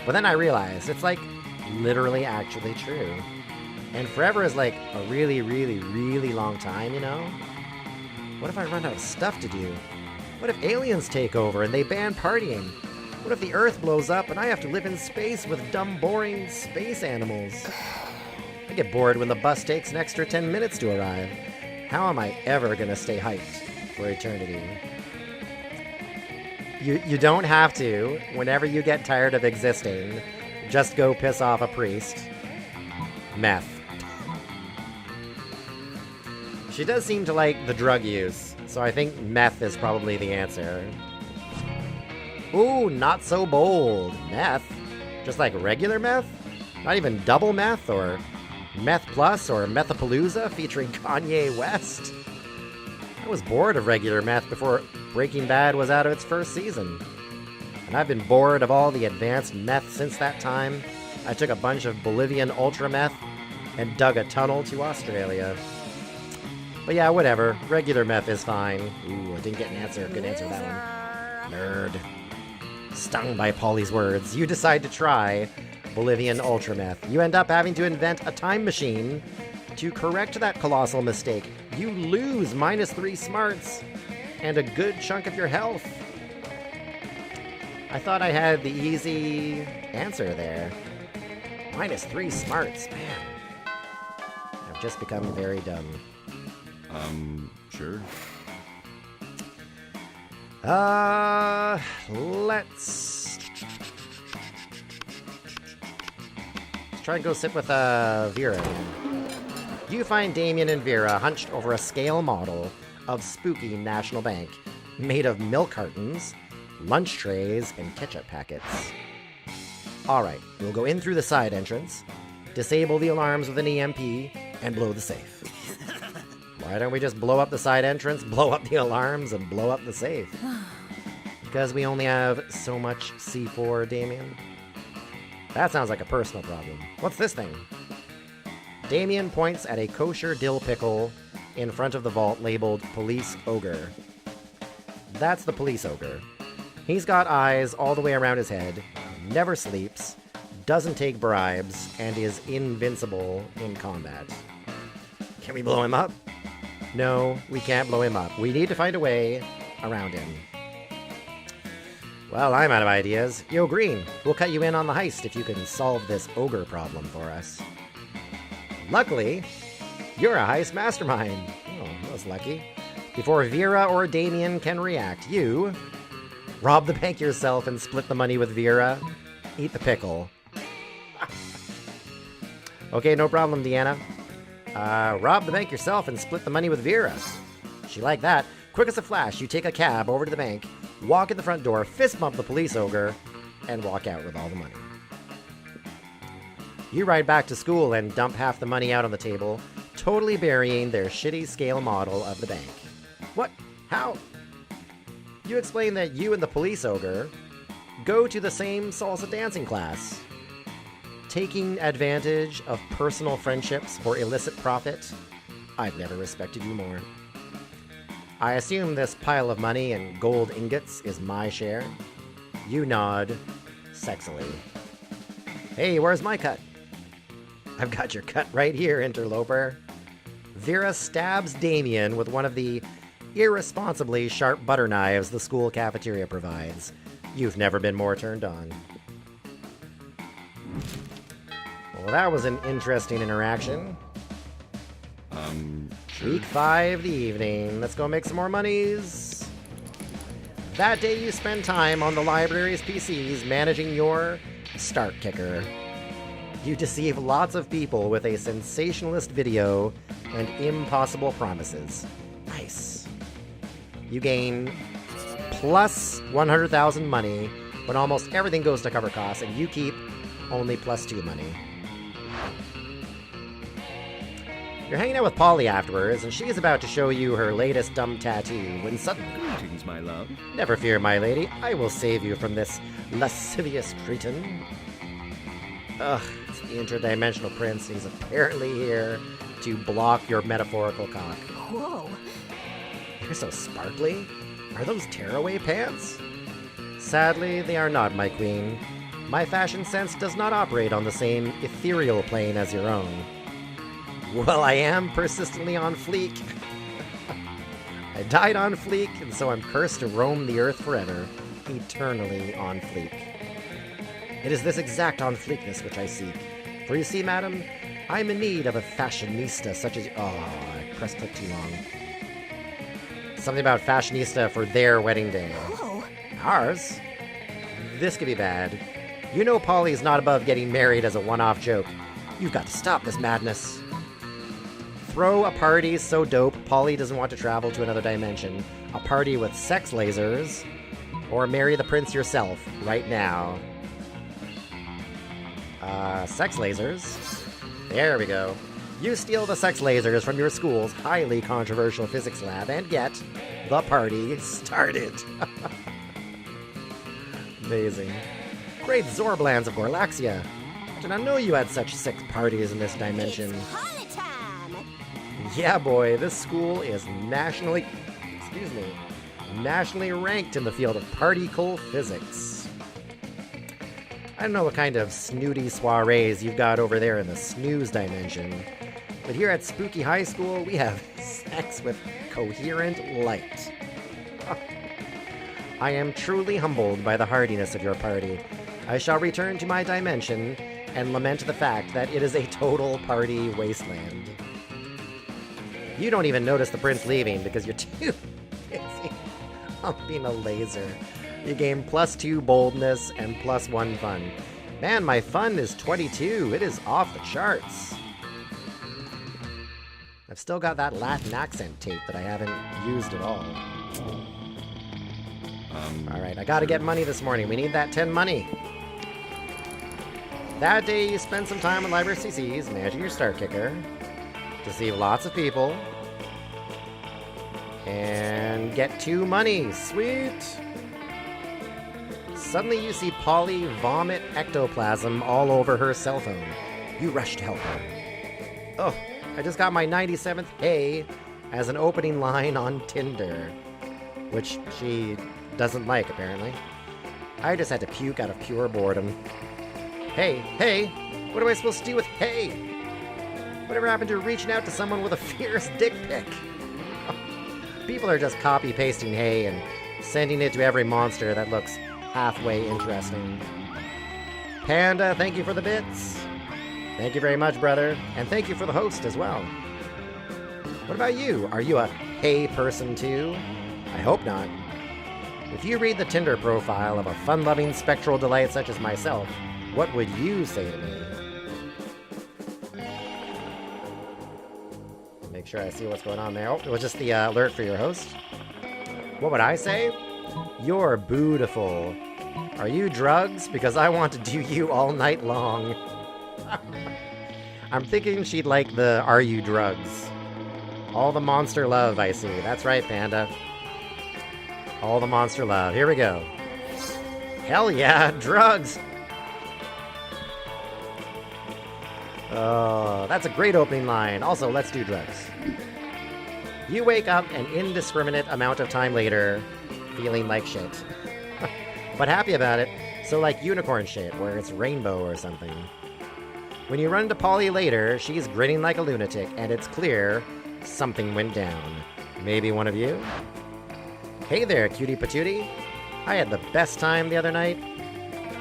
But then I realized it's like literally actually true. And forever is like a really, really, really long time, you know? What if I run out of stuff to do? What if aliens take over and they ban partying? What if the Earth blows up and I have to live in space with dumb, boring space animals? I get bored when the bus takes an extra 10 minutes to arrive. How am I ever gonna stay hyped for eternity? You don't have to, whenever you get tired of existing, just go piss off a priest. Meth. She does seem to like the drug use, so I think meth is probably the answer. Ooh, not so bold. Meth? Just like regular meth? Not even double meth, or meth plus, or methapalooza featuring Kanye West? I was bored of regular meth before Breaking Bad was out of its first season. And I've been bored of all the advanced meth since that time. I took a bunch of Bolivian ultra meth and dug a tunnel to Australia. But yeah, whatever. Regular meth is fine. Ooh, I didn't get an answer. Good answer, that one. Nerd. Stung by Polly's words, you decide to try Bolivian ultra meth. You end up having to invent a time machine to correct that colossal mistake. You lose minus 3 smarts and a good chunk of your health. I thought I had the easy answer there. Minus 3 smarts, man. I've just become very dumb. Sure. Let's try and go sit with, Vera again. You find Damien and Vera hunched over a scale model of spooky National Bank, made of milk cartons, lunch trays, and ketchup packets. Alright, we'll go in through the side entrance, disable the alarms with an EMP, and blow the safe. Why don't we just blow up the side entrance, blow up the alarms, and blow up the safe? Because we only have so much C4, Damien? That sounds like a personal problem. What's this thing? Damien points at a kosher dill pickle in front of the vault labeled Police Ogre. That's the Police Ogre. He's got eyes all the way around his head, never sleeps, doesn't take bribes, and is invincible in combat. Can we blow him up? No, we can't blow him up. We need to find a way around him. Well, I'm out of ideas. Yo, Green, we'll cut you in on the heist if you can solve this ogre problem for us. Luckily, you're a heist mastermind. Oh, that was lucky. Before Vera or Damien can react, you rob the bank yourself and split the money with Vera. Eat the pickle. Okay, no problem, Deanna. Rob the bank yourself and split the money with Vera. She liked that. Quick as a flash, you take a cab over to the bank, walk in the front door, fist bump the police ogre, and walk out with all the money. You ride back to school and dump half the money out on the table, totally burying their shitty scale model of the bank. What? How? You explain that you and the police ogre go to the same salsa dancing class. Taking advantage of personal friendships for illicit profit? I've never respected you more. I assume this pile of money and gold ingots is my share. You nod sexily. Hey, where's my cut? I've got your cut right here, interloper. Vera stabs Damien with one of the irresponsibly sharp butter knives the school cafeteria provides. You've never been more turned on. Well, that was an interesting interaction. Sure. Week 5, the evening. Let's go make some more monies. That day you spend time on the library's PCs managing your start kicker. You deceive lots of people with a sensationalist video and impossible promises. Nice. You gain plus 100,000 money when almost everything goes to cover costs, and you keep only plus 2 money. You're hanging out with Polly afterwards, and she's about to show you her latest dumb tattoo when suddenly... Greetings, my love. Never fear, my lady. I will save you from this lascivious cretin. Ugh, it's the interdimensional prince. He's apparently here to block your metaphorical cock. Whoa. You're so sparkly. Are those tearaway pants? Sadly, they are not, my queen. My fashion sense does not operate on the same ethereal plane as your own. Well, I am persistently on fleek. I died on fleek, and so I'm cursed to roam the earth forever, eternally on fleek. It is this exact on fleekness which I seek. For you see, madam, I'm in need of a fashionista such as... Oh, I pressed click too long. Something about fashionista for their wedding day. Whoa. Ours? This could be bad. You know Polly's not above getting married as a one-off joke. You've got to stop this madness. Throw a party so dope Polly doesn't want to travel to another dimension. A party with sex lasers. Or marry the prince yourself right now. Sex lasers. There we go. You steal the sex lasers from your school's highly controversial physics lab and get the party started. Amazing. Great Zorblans of Gorlaxia. I did not know you had such sick parties in this dimension. It's party time. Yeah, boy, this school is nationally ranked in the field of particle physics. I don't know what kind of snooty soirees you've got over there in the snooze dimension, but here at Spooky High School, we have sex with coherent light. I am truly humbled by the hardiness of your party. I shall return to my dimension and lament the fact that it is a total party wasteland. You don't even notice the prince leaving because you're too busy humping a laser. You gain plus 2 boldness and plus 1 fun. Man, my fun is 22. It is off the charts. I've still got that Latin accent tape that I haven't used at all. Alright, I gotta get money this morning. We need that 10 money. That day, you spend some time on Library CCs managing your start kicker, deceive lots of people, and get 2 money. Sweet! Suddenly you see Polly vomit ectoplasm all over her cell phone. You rush to help her. Oh, I just got my 97th hey as an opening line on Tinder, which she doesn't like, apparently. I just had to puke out of pure boredom. Hey, what am I supposed to do with hey? Whatever happened to reaching out to someone with a fierce dick pic? People are just copy-pasting hey and sending it to every monster that looks halfway interesting. Panda, thank you for the bits. Thank you very much, brother. And thank you for the host as well. What about you? Are you a hey person too? I hope not. If you read the Tinder profile of a fun-loving spectral delight such as myself, what would you say to me? Make sure I see what's going on there. Oh, it was just the alert for your host. What would I say? You're beautiful. Are you drugs? Because I want to do you all night long. I'm thinking she'd like the Are You Drugs? All the monster love, I see. That's right, Panda. All the monster love. Here we go. Hell yeah, drugs! Oh, that's a great opening line. Also, let's do drugs. You wake up an indiscriminate amount of time later, feeling like shit. But happy about it, so like unicorn shit, where it's rainbow or something. When you run to Polly later, she's grinning like a lunatic, and it's clear something went down. Maybe one of you? Hey there, cutie patootie. I had the best time the other night.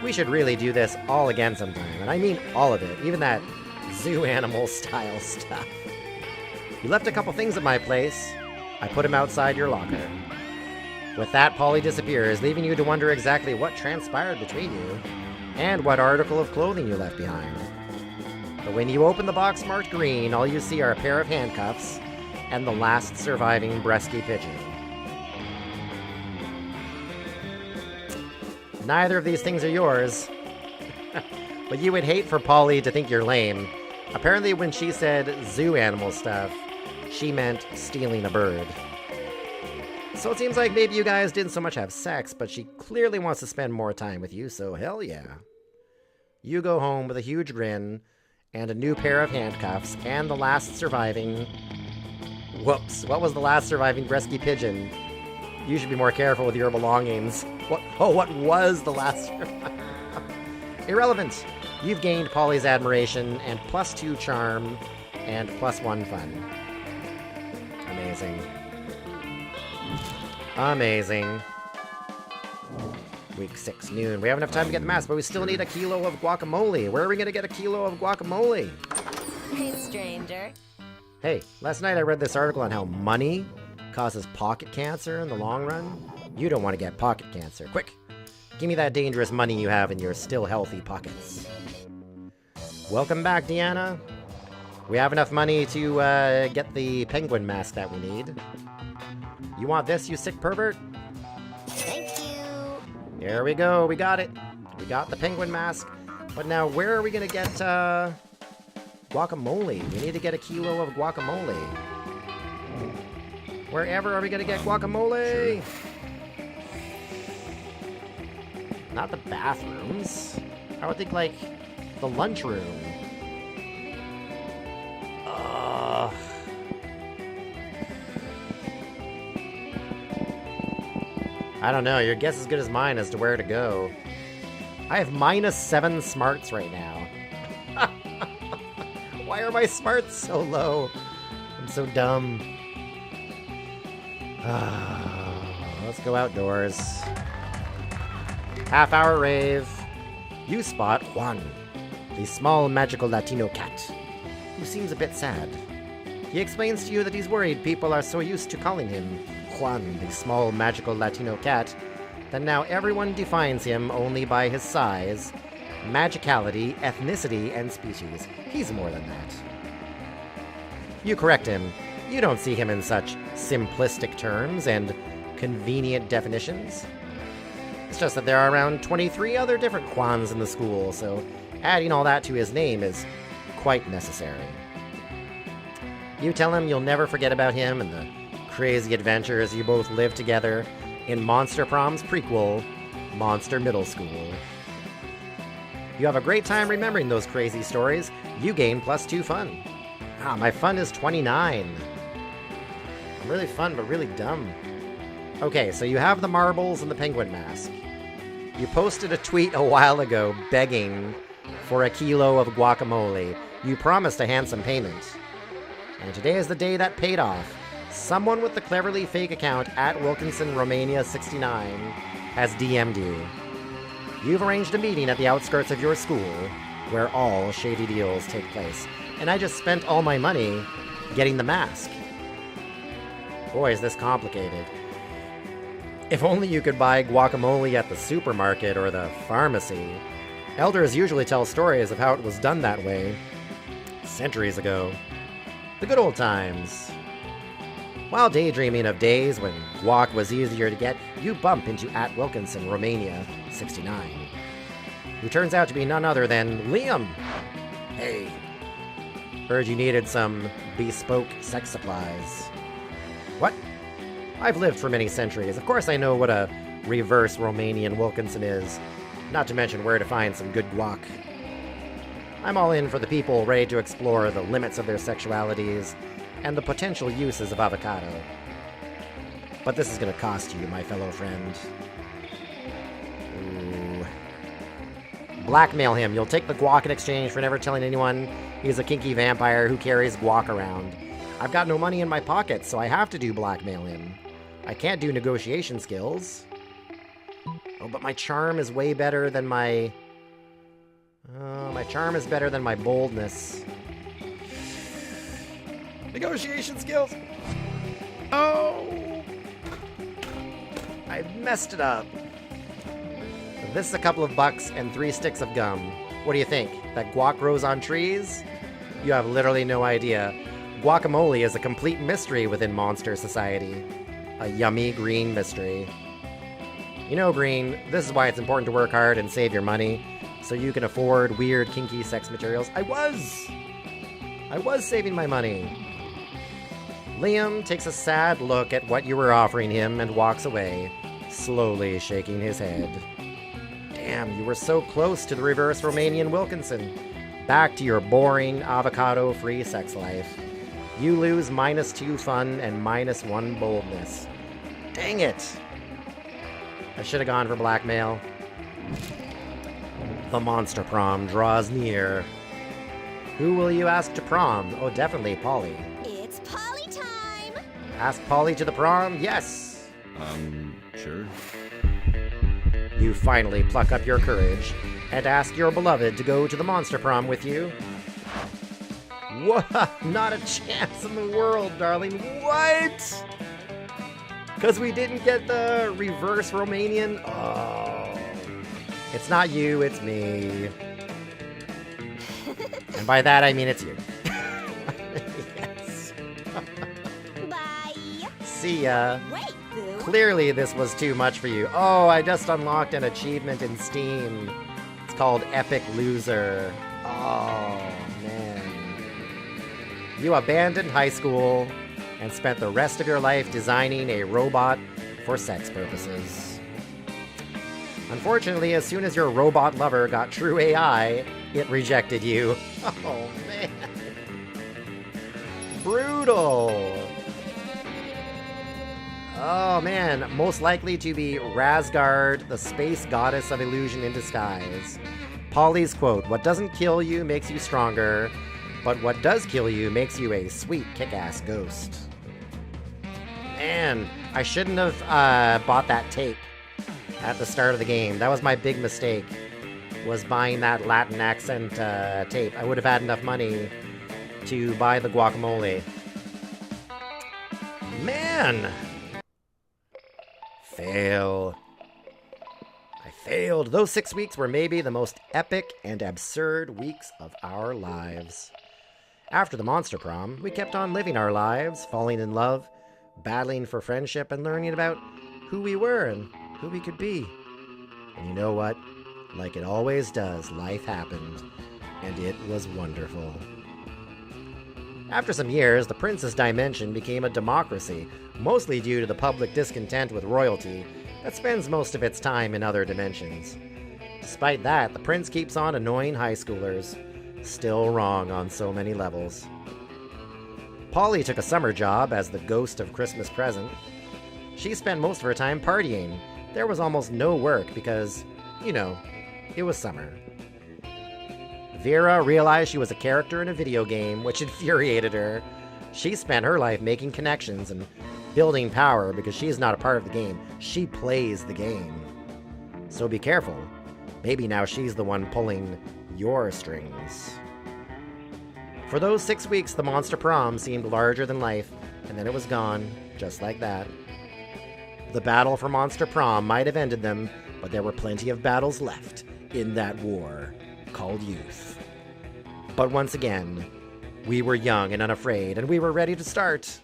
We should really do this all again sometime, and I mean all of it, even that zoo animal style stuff. You left a couple things at my place. I put them outside your locker. With that, Polly disappears, leaving you to wonder exactly what transpired between you and what article of clothing you left behind. But when you open the box marked green, all you see are a pair of handcuffs and the last surviving Bresky pigeon. Neither of these things are yours. But you would hate for Polly to think you're lame. Apparently when she said zoo animal stuff, she meant stealing a bird. So it seems like maybe you guys didn't so much have sex, but she clearly wants to spend more time with you, so hell yeah. You go home with a huge grin and a new pair of handcuffs and the last surviving... Whoops, what was the last surviving Bresky pigeon? You should be more careful with your belongings. What was the last surviving? Irrelevant. You've gained Polly's admiration and +2 charm and +1 fun. Amazing. Amazing. Week 6, noon. We have enough time to get the mask, but we still need a kilo of guacamole. Where are we going to get a kilo of guacamole? Hey, stranger. Hey, last night I read this article on how money causes pocket cancer in the long run. You don't want to get pocket cancer. Quick, give me that dangerous money you have in your still healthy pockets. Welcome back, Deanna. We have enough money to get the penguin mask that we need. You want this, you sick pervert? Thank you. There we go, we got it. We got the penguin mask. But now where are we gonna get guacamole? We need to get a kilo of guacamole. Wherever are we gonna get guacamole? Not the bathrooms. I would think like the lunchroom. I don't know, your guess is as good as mine as to where to go. I have -7 smarts right now. Why are my smarts so low? I'm so dumb. Let's go outdoors. Half-hour rave. You spot Juan, the small magical Latino cat, who seems a bit sad. He explains to you that he's worried people are so used to calling him Juan, the small magical Latino cat, that now everyone defines him only by his size, magicality, ethnicity, and species. He's more than that. You correct him. You don't see him in such simplistic terms and convenient definitions. It's just that there are around 23 other different Juans in the school, so adding all that to his name is quite necessary. You tell him you'll never forget about him and the crazy adventures you both lived together in Monster Prom's prequel, Monster Middle School. You have a great time remembering those crazy stories. You gain +2 fun. My fun is 29. I'm really fun, but really dumb. Okay, so you have the marbles and the penguin mask. You posted a tweet a while ago begging for a kilo of guacamole. You promised a handsome payment. And today is the day that paid off. Someone with the cleverly fake account at WilkinsonRomania69 has DM'd you. You've arranged a meeting at the outskirts of your school where all shady deals take place. And I just spent all my money getting the mask. Boy, is this complicated. If only you could buy guacamole at the supermarket or the pharmacy. Elders usually tell stories of how it was done that way centuries ago. The good old times. While daydreaming of days when guac was easier to get, you bump into at Wilkinson Romania 69, who turns out to be none other than Liam. Hey, heard you needed some bespoke sex supplies. What? I've lived for many centuries. Of course I know what a reverse Romanian Wilkinson is, not to mention where to find some good guac. I'm all in for the people ready to explore the limits of their sexualities and the potential uses of avocado. But this is going to cost you, my fellow friend. Ooh. Blackmail him. You'll take the guac in exchange for never telling anyone he's a kinky vampire who carries guac around. I've got no money in my pocket, so I have to do blackmail him. I can't do negotiation skills. Oh, but my charm is way better than my... my charm is better than my boldness. Negotiation skills! Oh! I messed it up. This is a couple of bucks and 3 sticks of gum. What do you think? That guac grows on trees? You have literally no idea. Guacamole is a complete mystery within Monster Society. A yummy green mystery. You know, Green, this is why it's important to work hard and save your money, so you can afford weird, kinky sex materials. I was saving my money. Liam takes a sad look at what you were offering him and walks away, slowly shaking his head. Damn, you were so close to the reverse Romanian Wilkinson. Back to your boring, avocado-free sex life. You lose -2 fun and -1 boldness. Dang it! I should have gone for blackmail. The monster prom draws near. Who will you ask to prom? Oh, definitely Polly. It's Polly time! Ask Polly to the prom? Yes! Sure. You finally pluck up your courage and ask your beloved to go to the monster prom with you. What? Not a chance in the world, darling. What? Because we didn't get the reverse Romanian? Oh. It's not you, it's me. And by that, I mean it's you. Yes. Bye! See ya. Wait, Boo! Clearly this was too much for you. Oh, I just unlocked an achievement in Steam. It's called Epic Loser. Oh, man. You abandoned high school and spent the rest of your life designing a robot for sex purposes. Unfortunately, as soon as your robot lover got true AI, it rejected you. Oh, man. Brutal. Oh, man. Most likely to be Razgard, the space goddess of illusion in disguise. Polly's quote, "What doesn't kill you makes you stronger, but what does kill you makes you a sweet kick-ass ghost." Man, I shouldn't have bought that tape at the start of the game. That was my big mistake, was buying that Latin accent tape. I would have had enough money to buy the guacamole. Man! Fail. I failed. Those 6 weeks were maybe the most epic and absurd weeks of our lives. After the monster prom, we kept on living our lives, falling in love, battling for friendship, and learning about who we were and who we could be. And you know what? Like it always does, life happened, and it was wonderful. After some years, the Princess Dimension became a democracy, mostly due to the public discontent with royalty that spends most of its time in other dimensions. Despite that, the prince keeps on annoying high schoolers. Still wrong on so many levels. Polly took a summer job as the ghost of Christmas present. She spent most of her time partying. There was almost no work because, you know, it was summer. Vera realized she was a character in a video game, which infuriated her. She spent her life making connections and building power because she is not a part of the game. She plays the game. So be careful. Maybe now she's the one pulling your strings. For those 6 weeks, the monster prom seemed larger than life, and then it was gone, just like that. The battle for monster prom might have ended them, but there were plenty of battles left in that war called youth. But once again, we were young and unafraid, and we were ready to start.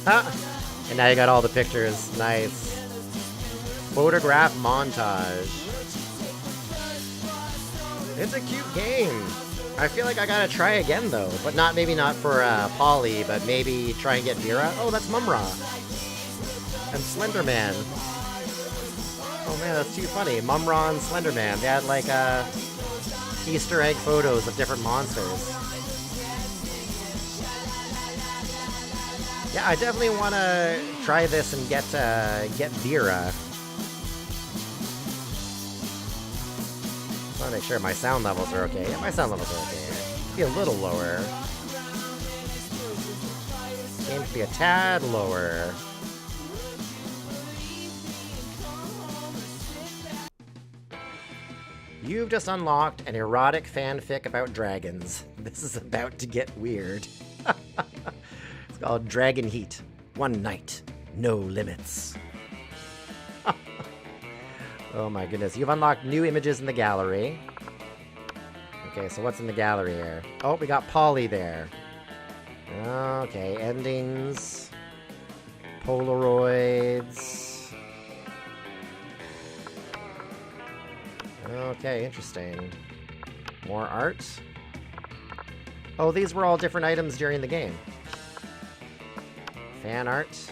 And now you got all the pictures. Nice. Photograph montage. It's a cute game. I feel like I gotta try again though, but maybe not for Polly, but maybe try and get Vera. Oh, that's Mumra. And Slenderman. Oh man, that's too funny. Mumra and Slenderman. They had like Easter egg photos of different monsters. Yeah, I definitely want to try this and get Vera. So want to make sure my sound levels are okay. Yeah, my sound levels are okay. Be a little lower. Game could be a tad lower. You've just unlocked an erotic fanfic about dragons. This is about to get weird. It's called Dragon Heat. One night, no limits. Oh my goodness. You've unlocked new images in the gallery. Okay, so what's in the gallery here? Oh, we got Polly there. Okay, endings. Polaroids. Okay, interesting. More art. Oh, these were all different items during the game. Fan art.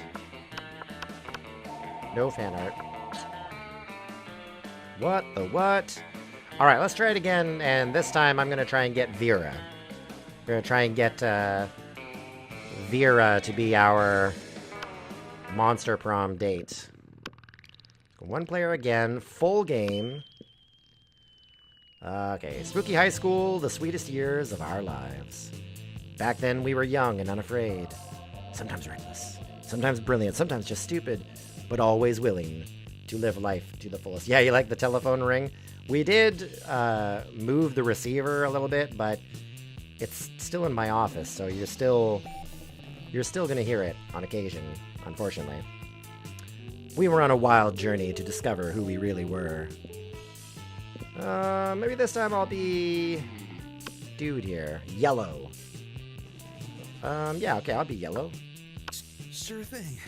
No fan art. What the what? Alright, let's try it again, and this time I'm going to try and get Vera. We're going to try and get Vera to be our Monster Prom date. One player again, full game. Okay, Spooky High School, the sweetest years of our lives. Back then we were young and unafraid. Sometimes reckless, sometimes brilliant, sometimes just stupid, but always willing to live life to the fullest. Yeah, you like the telephone ring? We did move the receiver a little bit, but it's still in my office, so you're still gonna hear it on occasion, unfortunately. We were on a wild journey to discover who we really were. Maybe this time I'll be dude here. Yellow. Yeah, okay, I'll be yellow. Sure thing.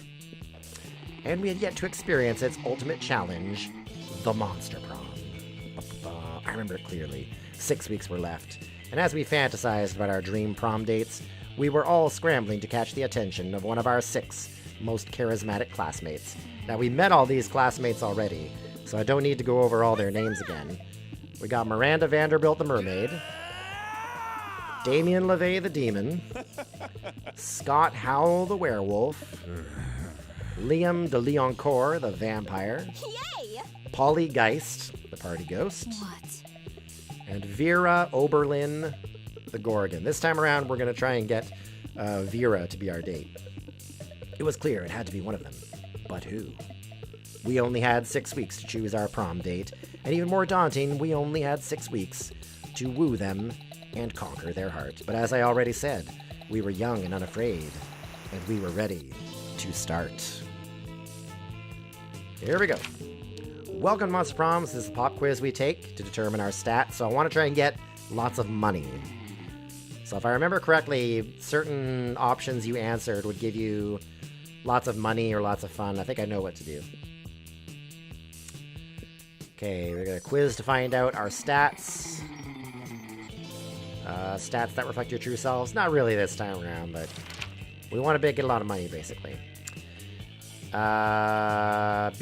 And we had yet to experience its ultimate challenge, the Monster Prom. I remember it clearly. 6 weeks were left. And as we fantasized about our dream prom dates, we were all scrambling to catch the attention of one of our 6 most charismatic classmates. Now, we met all these classmates already, so I don't need to go over all their names again. We got Miranda Vanderbilt the Mermaid, Damien LeVay the Demon, Scott Howell the Werewolf, Liam de Leoncourt the Vampire, Yay! Polly Geist the Party Ghost, What? and Vera Oberlin the Gorgon. This time around, we're going to try and get Vera to be our date. It was clear it had to be one of them. But who? We only had 6 weeks to choose our prom date, and even more daunting, we only had 6 weeks to woo them and conquer their heart. But as I already said, we were young and unafraid, and we were ready to start. Here we go. Welcome to Monster Proms. This is the pop quiz we take to determine our stats, so I want to try and get lots of money. So if I remember correctly, certain options you answered would give you lots of money or lots of fun. I think I know what to do. Okay, we're going to quiz to find out our stats. Stats that reflect your true selves. Not really this time around, but we want to get a lot of money, basically. Be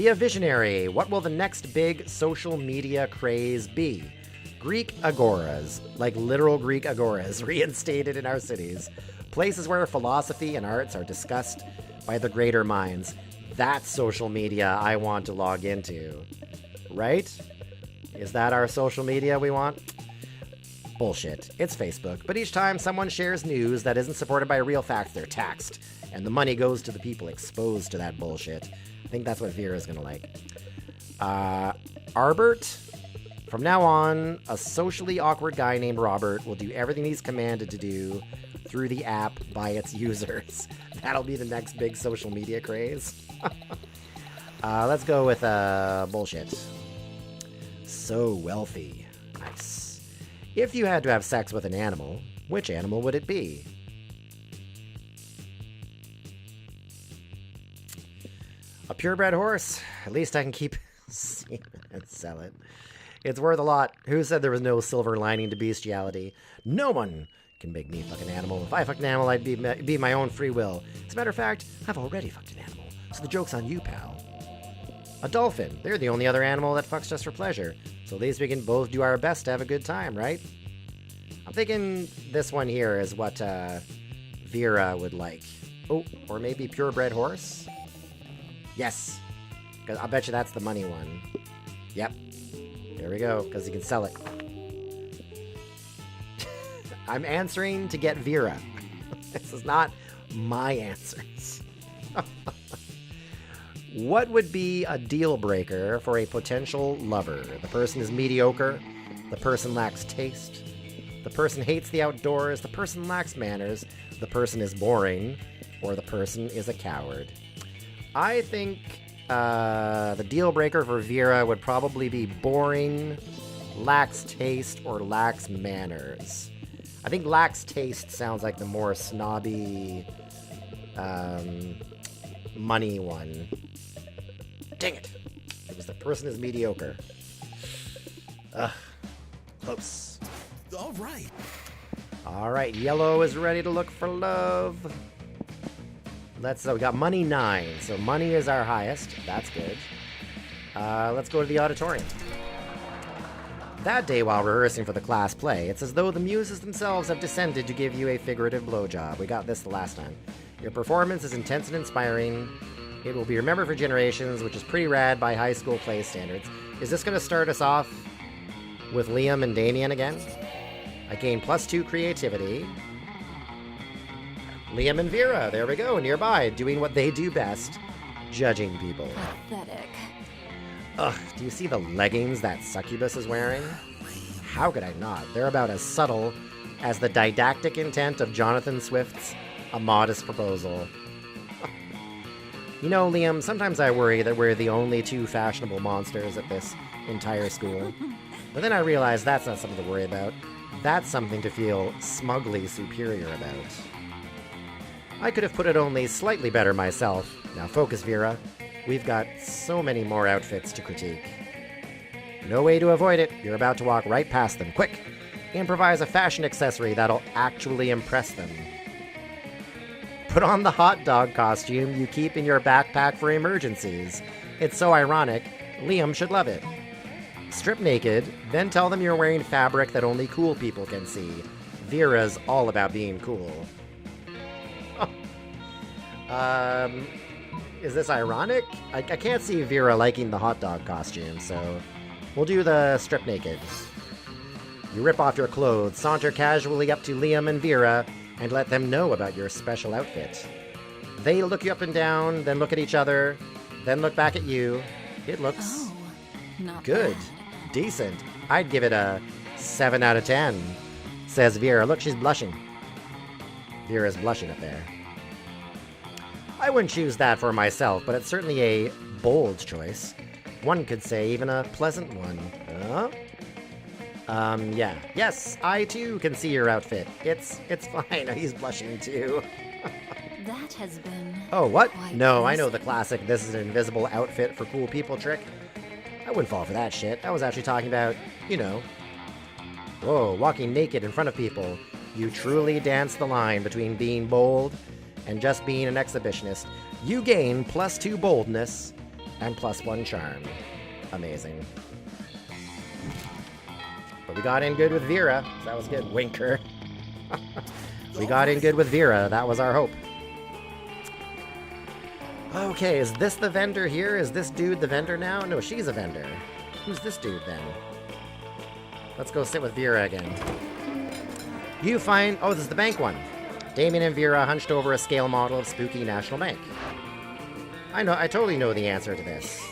a visionary. What will the next big social media craze be? Greek agoras, like literal Greek agoras, reinstated in our cities. Places where philosophy and arts are discussed by the greater minds. That's social media I want to log into. Right? Is that our social media we want? Bullshit. It's Facebook. But each time someone shares news that isn't supported by real facts, they're taxed. And the money goes to the people exposed to that bullshit. I think that's what Vera's gonna like. Arbert? From now on, a socially awkward guy named Robert will do everything he's commanded to do through the app by its users. That'll be the next big social media craze. Let's go with bullshit. So wealthy. Nice. If you had to have sex with an animal, which animal would it be? A purebred horse. At least I can keep semen and sell it. It's worth a lot. Who said there was no silver lining to bestiality? No one can make me fuck an animal. If I fucked an animal, I'd be my own free will. As a matter of fact, I've already fucked an animal, so the joke's on you, pal. A dolphin. They're the only other animal that fucks just for pleasure, so at least we can both do our best to have a good time, right? I'm thinking this one here is what Vera would like. Oh, or maybe purebred horse? Yes, because I'll bet you that's the money one. Yep. There we go, because you can sell it. I'm answering to get Vera. This is not my answers. What would be a deal breaker for a potential lover? The person is mediocre. The person lacks taste. The person hates the outdoors. The person lacks manners. The person is boring. Or the person is a coward. I think the deal breaker for Vera would probably be boring, lacks taste, or lacks manners. I think lacks taste sounds like the more snobby, money one. Dang it! It was the person is mediocre. Ugh. Close. All right. All right, yellow is ready to look for love. So we got money 9. So money is our highest. That's good. Let's go to the auditorium. That day, while rehearsing for the class play, it's as though the muses themselves have descended to give you a figurative blowjob. We got this the last time. Your performance is intense and inspiring. It will be remembered for generations, which is pretty rad by high school play standards. Is this going to start us off with Liam and Damien again? I gain +2 creativity. Liam and Vera, there we go, nearby, doing what they do best, judging people. Pathetic. Ugh, do you see the leggings that Succubus is wearing? How could I not? They're about as subtle as the didactic intent of Jonathan Swift's A Modest Proposal. You know, Liam, sometimes I worry that we're the only 2 fashionable monsters at this entire school. But then I realize that's not something to worry about. That's something to feel smugly superior about. I could have put it only slightly better myself. Now focus, Vera. We've got so many more outfits to critique. No way to avoid it. You're about to walk right past them. Quick! Improvise a fashion accessory that'll actually impress them. Put on the hot dog costume you keep in your backpack for emergencies. It's so ironic. Liam should love it. Strip naked, then tell them you're wearing fabric that only cool people can see. Vera's all about being cool. Is this ironic? I can't see Vera liking the hot dog costume, so we'll do the strip naked. You rip off your clothes, saunter casually up to Liam and Vera, and let them know about your special outfit. They look you up and down, then look at each other, then look back at you. It looks Not good. bad. Decent. I'd give it a 7 out of 10, says Vera. Look, she's blushing. Vera's blushing up there. I wouldn't choose that for myself, but it's certainly a bold choice. One could say even a pleasant one. Yeah. Yes, I too can see your outfit. It's fine. He's blushing too. That has been. Oh, what? quite No, I know nice. the classic "this is an invisible outfit for cool people" trick. I wouldn't fall for that shit. I was actually talking about, whoa, walking naked in front of people. You truly dance the line between being bold and just being an exhibitionist. You gain +2 boldness and +1 charm. Amazing. But we got in good with Vera. So that was good. Winker. We got in good with Vera. That was our hope. Okay, is this the vendor here? Is this dude the vendor now? No, she's a vendor. Who's this dude then? Let's go sit with Vera again. You find... Oh, this is the bank one. Damien and Vera hunched over a scale model of spooky National Bank. I totally know the answer to this.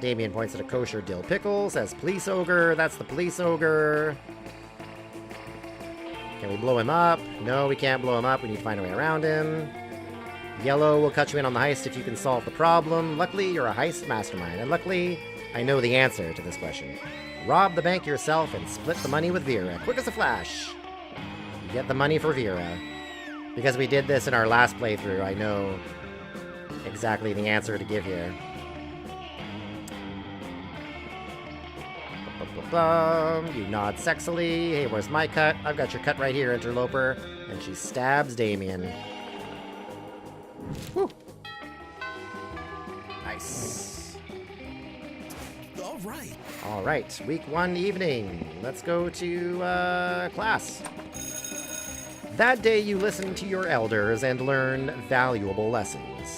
Damien points at a kosher dill pickle, says police ogre. That's the police ogre. Can we blow him up? No, we can't blow him up. We need to find a way around him. Yellow will cut you in on the heist if you can solve the problem. Luckily, you're a heist mastermind. And luckily, I know the answer to this question. Rob the bank yourself and split the money with Vera. Quick as a flash. You get the money for Vera. Because we did this in our last playthrough, I know exactly the answer to give here. You nod sexily. Hey, where's my cut? I've got your cut right here, interloper. And she stabs Damien. Whew. Nice. All right, week 1 evening. Let's go to class. That day you listen to your elders and learn valuable lessons.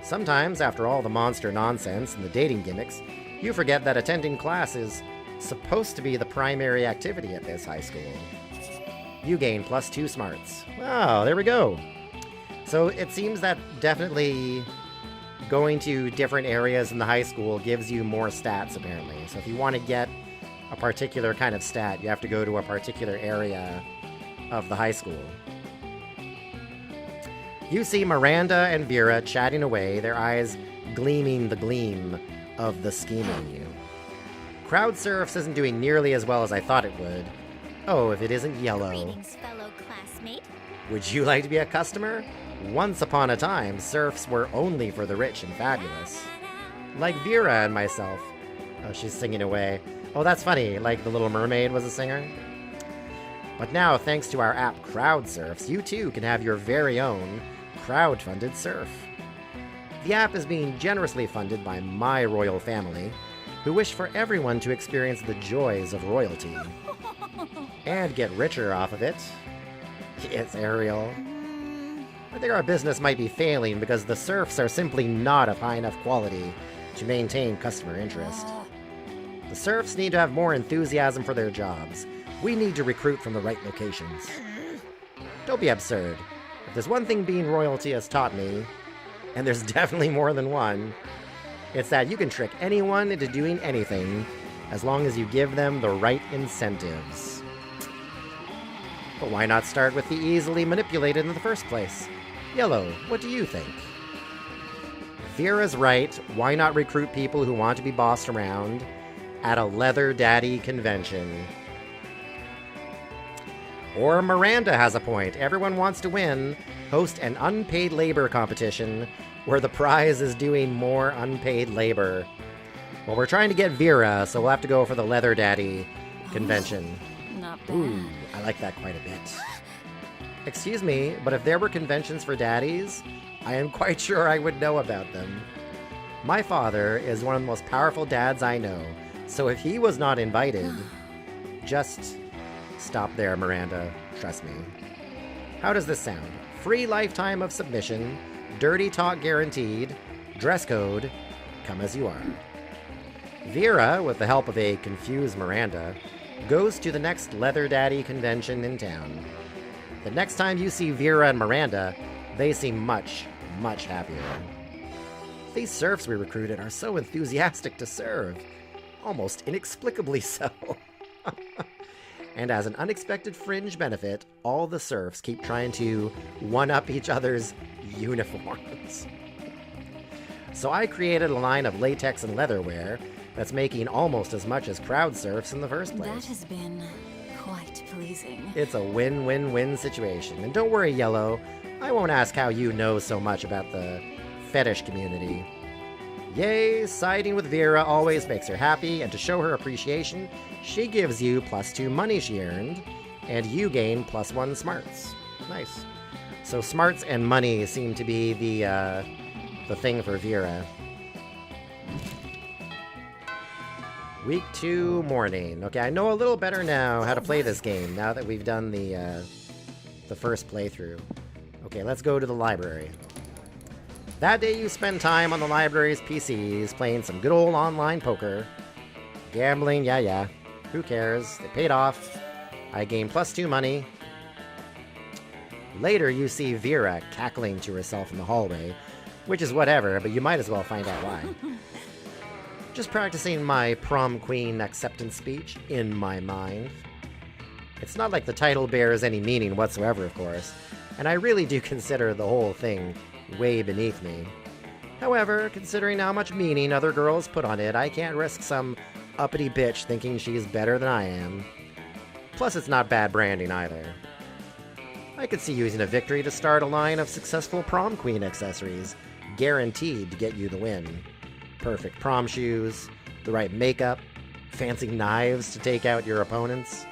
Sometimes, after all the monster nonsense and the dating gimmicks, You forget that attending class is supposed to be the primary activity at this high school. You gain +2 smarts. Wow, there we go. So it seems that definitely going to different areas in the high school gives you more stats, apparently. So if you want to get a particular kind of stat, you have to go to a particular area of the high school. You see Miranda and Vera chatting away, their eyes gleaming the gleam of the scheming. Crowd Surfs isn't doing nearly as well as I thought it would. Oh, if it isn't Yellow. Greetings, fellow classmate. Would you like to be a customer? Once upon a time, surfs were only for the rich and fabulous. Like Vera and myself. Oh, she's singing away. Oh, that's funny, like the Little Mermaid was a singer. But now, thanks to our app Crowd Surfs, you too can have your very own crowd-funded surf. The app is being generously funded by my royal family, who wish for everyone to experience the joys of royalty. And get richer off of it. Yes, Ariel. I think our business might be failing because the surfs are simply not of high enough quality to maintain customer interest. The surfs need to have more enthusiasm for their jobs. We need to recruit from the right locations. Don't be absurd. If there's one thing being royalty has taught me, and there's definitely more than one, it's that you can trick anyone into doing anything as long as you give them the right incentives. But why not start with the easily manipulated in the first place? Yellow, what do you think? Vera's right. Why not recruit people who want to be bossed around at a leather daddy convention? Or Miranda has a point. Everyone wants to win. Host an unpaid labor competition where the prize is doing more unpaid labor. Well, we're trying to get Vera, so we'll have to go for the leather daddy convention. Not bad. Ooh, I like that quite a bit. Excuse me, but if there were conventions for daddies, I am quite sure I would know about them. My father is one of the most powerful dads I know, so if he was not invited, just stop there, Miranda. Trust me. How does this sound? Free lifetime of submission, dirty talk guaranteed, dress code, come as you are. Vera, with the help of a confused Miranda, goes to the next leather daddy convention in town. The next time you see Vera and Miranda, they seem much, much happier. These serfs we recruited are so enthusiastic to serve. Almost inexplicably so. And as an unexpected fringe benefit, all the serfs keep trying to one-up each other's uniforms. So I created a line of latex and leatherware that's making almost as much as crowd surfs in the first place. That has been quite pleasing. It's a win-win-win situation. And don't worry, Yellow, I won't ask how you know so much about the fetish community. Yay, siding with Vera always makes her happy, and to show her appreciation, she gives you +2 money she earned, and you gain +1 smarts. Nice. So smarts and money seem to be the thing for Vera. Week 2 morning. Okay, I know a little better now how to play this game, now that we've done the first playthrough. Okay, let's go to the library. That day you spend time on the library's PCs, playing some good old online poker. Gambling, yeah. Who cares? It paid off. I gained +2 money. Later you see Vera cackling to herself in the hallway, which is whatever, but you might as well find out why. Just practicing my prom queen acceptance speech in my mind. It's not like the title bears any meaning whatsoever, of course, and I really do consider the whole thing way beneath me. However, considering how much meaning other girls put on it, I can't risk some uppity bitch thinking she's better than I am. Plus, it's not bad branding either. I could see using a victory to start a line of successful prom queen accessories, guaranteed to get you the win. Perfect prom shoes, the right makeup, fancy knives to take out your opponents.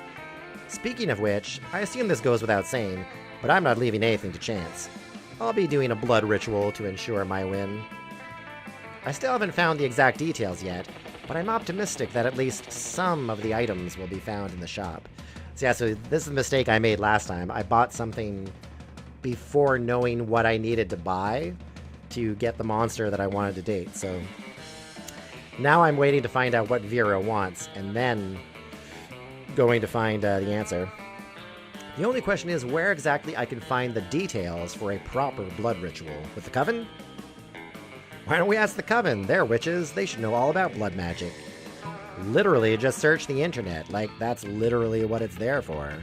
Speaking of which, I assume this goes without saying, but I'm not leaving anything to chance. I'll be doing a blood ritual to ensure my win. I still haven't found the exact details yet, but I'm optimistic that at least some of the items will be found in the shop. So yeah, so this is the mistake I made last time. I bought something before knowing what I needed to buy to get the monster that I wanted to date, so Now I'm waiting to find out what Vera wants, and then going to find the answer. The only question is where exactly I can find the details for a proper blood ritual. With the Coven? Why don't we ask the Coven? They're witches. They should know all about blood magic. Literally, just search the internet. Like, that's literally what it's there for.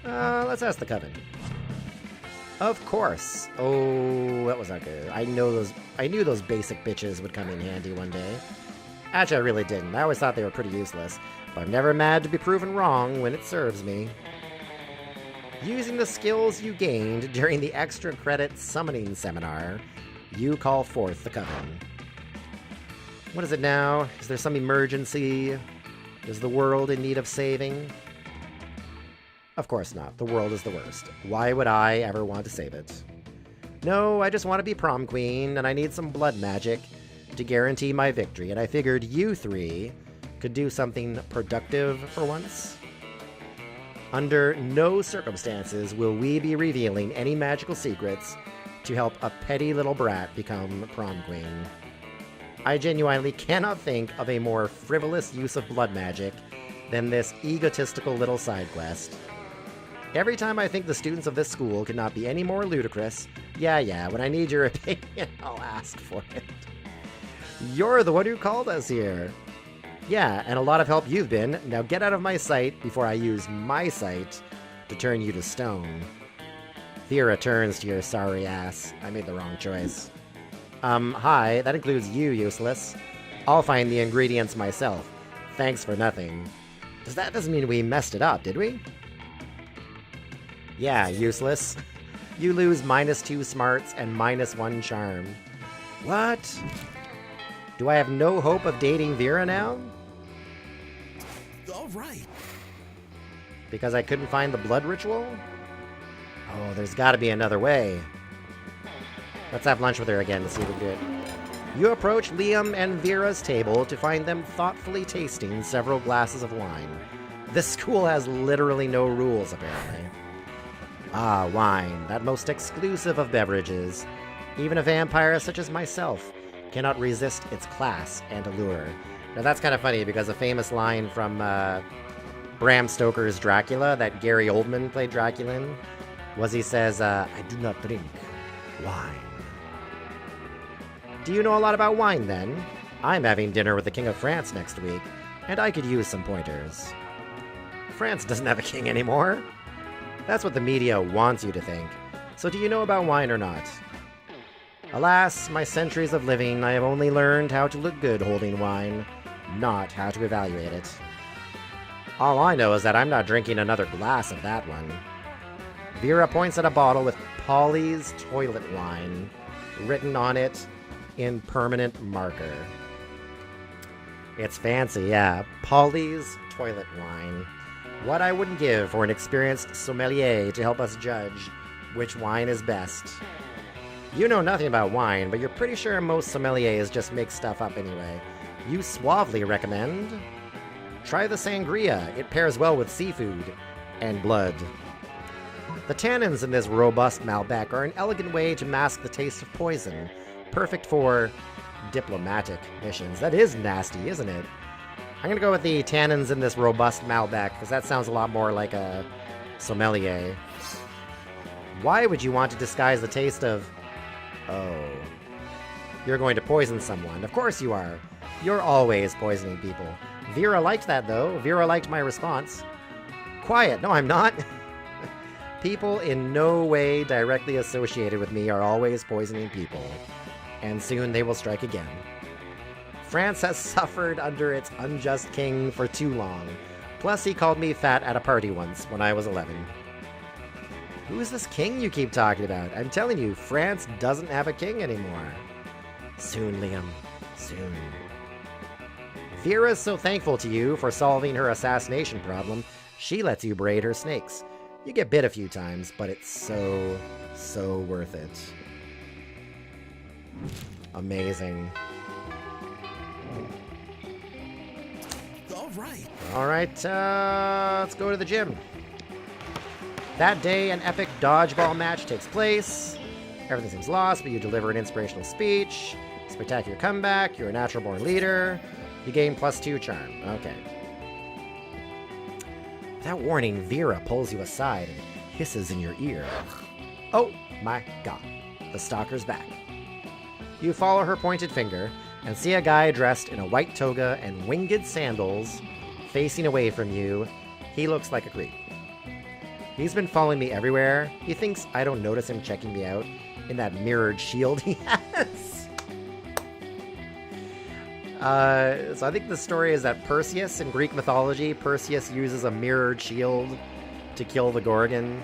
Let's ask the Coven. Of course. Oh, that was not good. I knew those basic bitches would come in handy one day. Actually, I really didn't. I always thought they were pretty useless. But I'm never mad to be proven wrong when it serves me. Using the skills you gained during the extra credit summoning seminar, you call forth the Coven. What is it now? Is there some emergency? Is the world in need of saving? Of course not. The world is the worst. Why would I ever want to save it? No, I just want to be prom queen, and I need some blood magic to guarantee my victory, and I figured you three could do something productive for once. Under no circumstances will we be revealing any magical secrets to help a petty little brat become prom queen. I genuinely cannot think of a more frivolous use of blood magic than this egotistical little side quest. Every time I think the students of this school could not be any more ludicrous, yeah, when I need your opinion, I'll ask for it. You're the one who called us here. Yeah, and a lot of help you've been. Now get out of my sight before I use my sight to turn you to stone. Vera turns to your sorry ass. I made the wrong choice. Hi, that includes you, useless. I'll find the ingredients myself. Thanks for nothing. That doesn't mean we messed it up, did we? Yeah, useless. You lose -2 smarts and -1 charm. What? Do I have no hope of dating Vera now? All right. Because I couldn't find the blood ritual? Oh, there's gotta be another way. Let's have lunch with her again to see if we can do it. You approach Liam and Vera's table to find them thoughtfully tasting several glasses of wine. This school has literally no rules, apparently. Ah, wine, that most exclusive of beverages. Even a vampire such as myself cannot resist its class and allure. Now that's kind of funny because a famous line from Bram Stoker's Dracula, that Gary Oldman played Dracula in, was he says, I do not drink wine. Do you know a lot about wine then? I'm having dinner with the King of France next week, and I could use some pointers. France doesn't have a king anymore. That's what the media wants you to think. So do you know about wine or not? Alas, my centuries of living, I have only learned how to look good holding wine, not how to evaluate it. All I know is that I'm not drinking another glass of that one. Vera points at a bottle with Polly's toilet wine written on it in permanent marker. It's fancy, yeah. Polly's toilet wine. What I wouldn't give for an experienced sommelier to help us judge which wine is best. You know nothing about wine, but you're pretty sure most sommeliers just make stuff up anyway. You suavely recommend? Try the sangria. It pairs well with seafood and blood. The tannins in this robust Malbec are an elegant way to mask the taste of poison, perfect for diplomatic missions. That is nasty, isn't it? I'm gonna go with the tannins in this robust Malbec, because that sounds a lot more like a sommelier. Why would you want to disguise the taste of... Oh. You're going to poison someone. Of course you are. You're always poisoning people. Vera liked that, though. Vera liked my response. Quiet. No, I'm not. People in no way directly associated with me are always poisoning people. And soon they will strike again. France has suffered under its unjust king for too long. Plus, he called me fat at a party once when I was 11. Who is this king you keep talking about? I'm telling you, France doesn't have a king anymore. Soon, Liam. Soon. Vera's so thankful to you for solving her assassination problem, she lets you braid her snakes. You get bit a few times, but it's so, so worth it. Amazing. All right, let's go to the gym. That day, an epic dodgeball match takes place. Everything seems lost, but you deliver an inspirational speech. Spectacular comeback. You're a natural born leader. You gain +2 charm. Okay. Without warning, Vera pulls you aside and hisses in your ear. Oh my god. The stalker's back. You follow her pointed finger and see a guy dressed in a white toga and winged sandals facing away from you. He looks like a creep. He's been following me everywhere. He thinks I don't notice him checking me out in that mirrored shield he has. So I think the story is that Perseus, in Greek mythology, Perseus uses a mirrored shield to kill the Gorgon.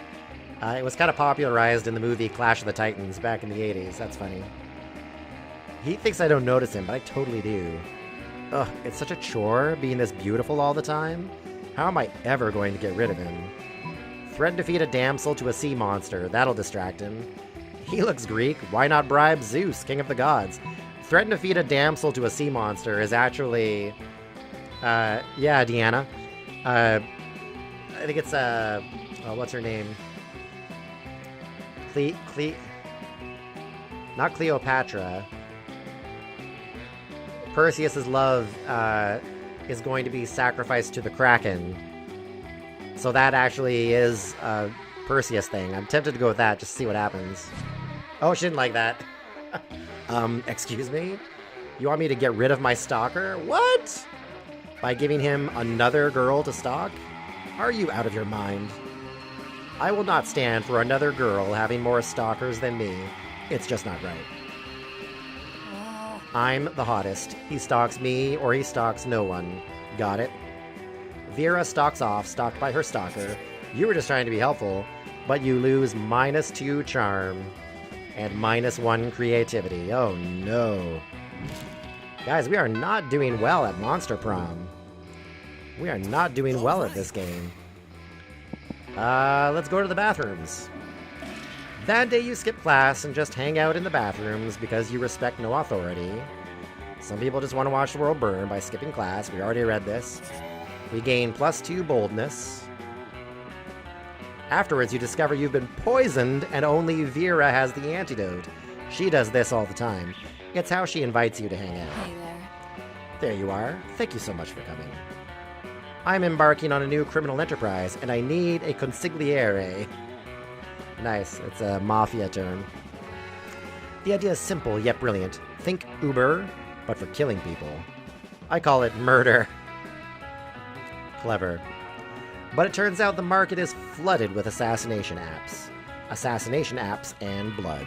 It was kind of popularized in the movie Clash of the Titans back in the 80s. That's funny. He thinks I don't notice him, but I totally do. Ugh, it's such a chore being this beautiful all the time. How am I ever going to get rid of him? Threaten to feed a damsel to a sea monster. That'll distract him. He looks Greek. Why not bribe Zeus, king of the gods? Threaten to feed a damsel to a sea monster is actually... yeah, Deanna. I think it's, what's her name? Not Cleopatra. Perseus's love is going to be sacrificed to the Kraken. So that actually is a Perseus thing. I'm tempted to go with that, just to see what happens. Oh, she didn't like that. Excuse me? You want me to get rid of my stalker? What? By giving him another girl to stalk? Are you out of your mind? I will not stand for another girl having more stalkers than me. It's just not right. I'm the hottest. He stalks me or he stalks no one. Got it? Vera stalks off, stalked by her stalker. You were just trying to be helpful, but you lose -2 charm and -1 creativity. Oh no. Guys, we are not doing well at Monster Prom. We are not doing well at this game. Let's go to the bathrooms. That day you skip class and just hang out in the bathrooms because you respect no authority. Some people just want to watch the world burn by skipping class. We already read this. We gain +2 boldness. Afterwards, you discover you've been poisoned and only Vera has the antidote. She does this all the time. It's how she invites you to hang out. Hey there. There you are. Thank you so much for coming. I'm embarking on a new criminal enterprise, and I need a consigliere. Nice. It's a mafia term. The idea is simple yet brilliant. Think Uber, but for killing people. I call it murder. Clever. But it turns out the market is flooded with assassination apps. Assassination apps and blood.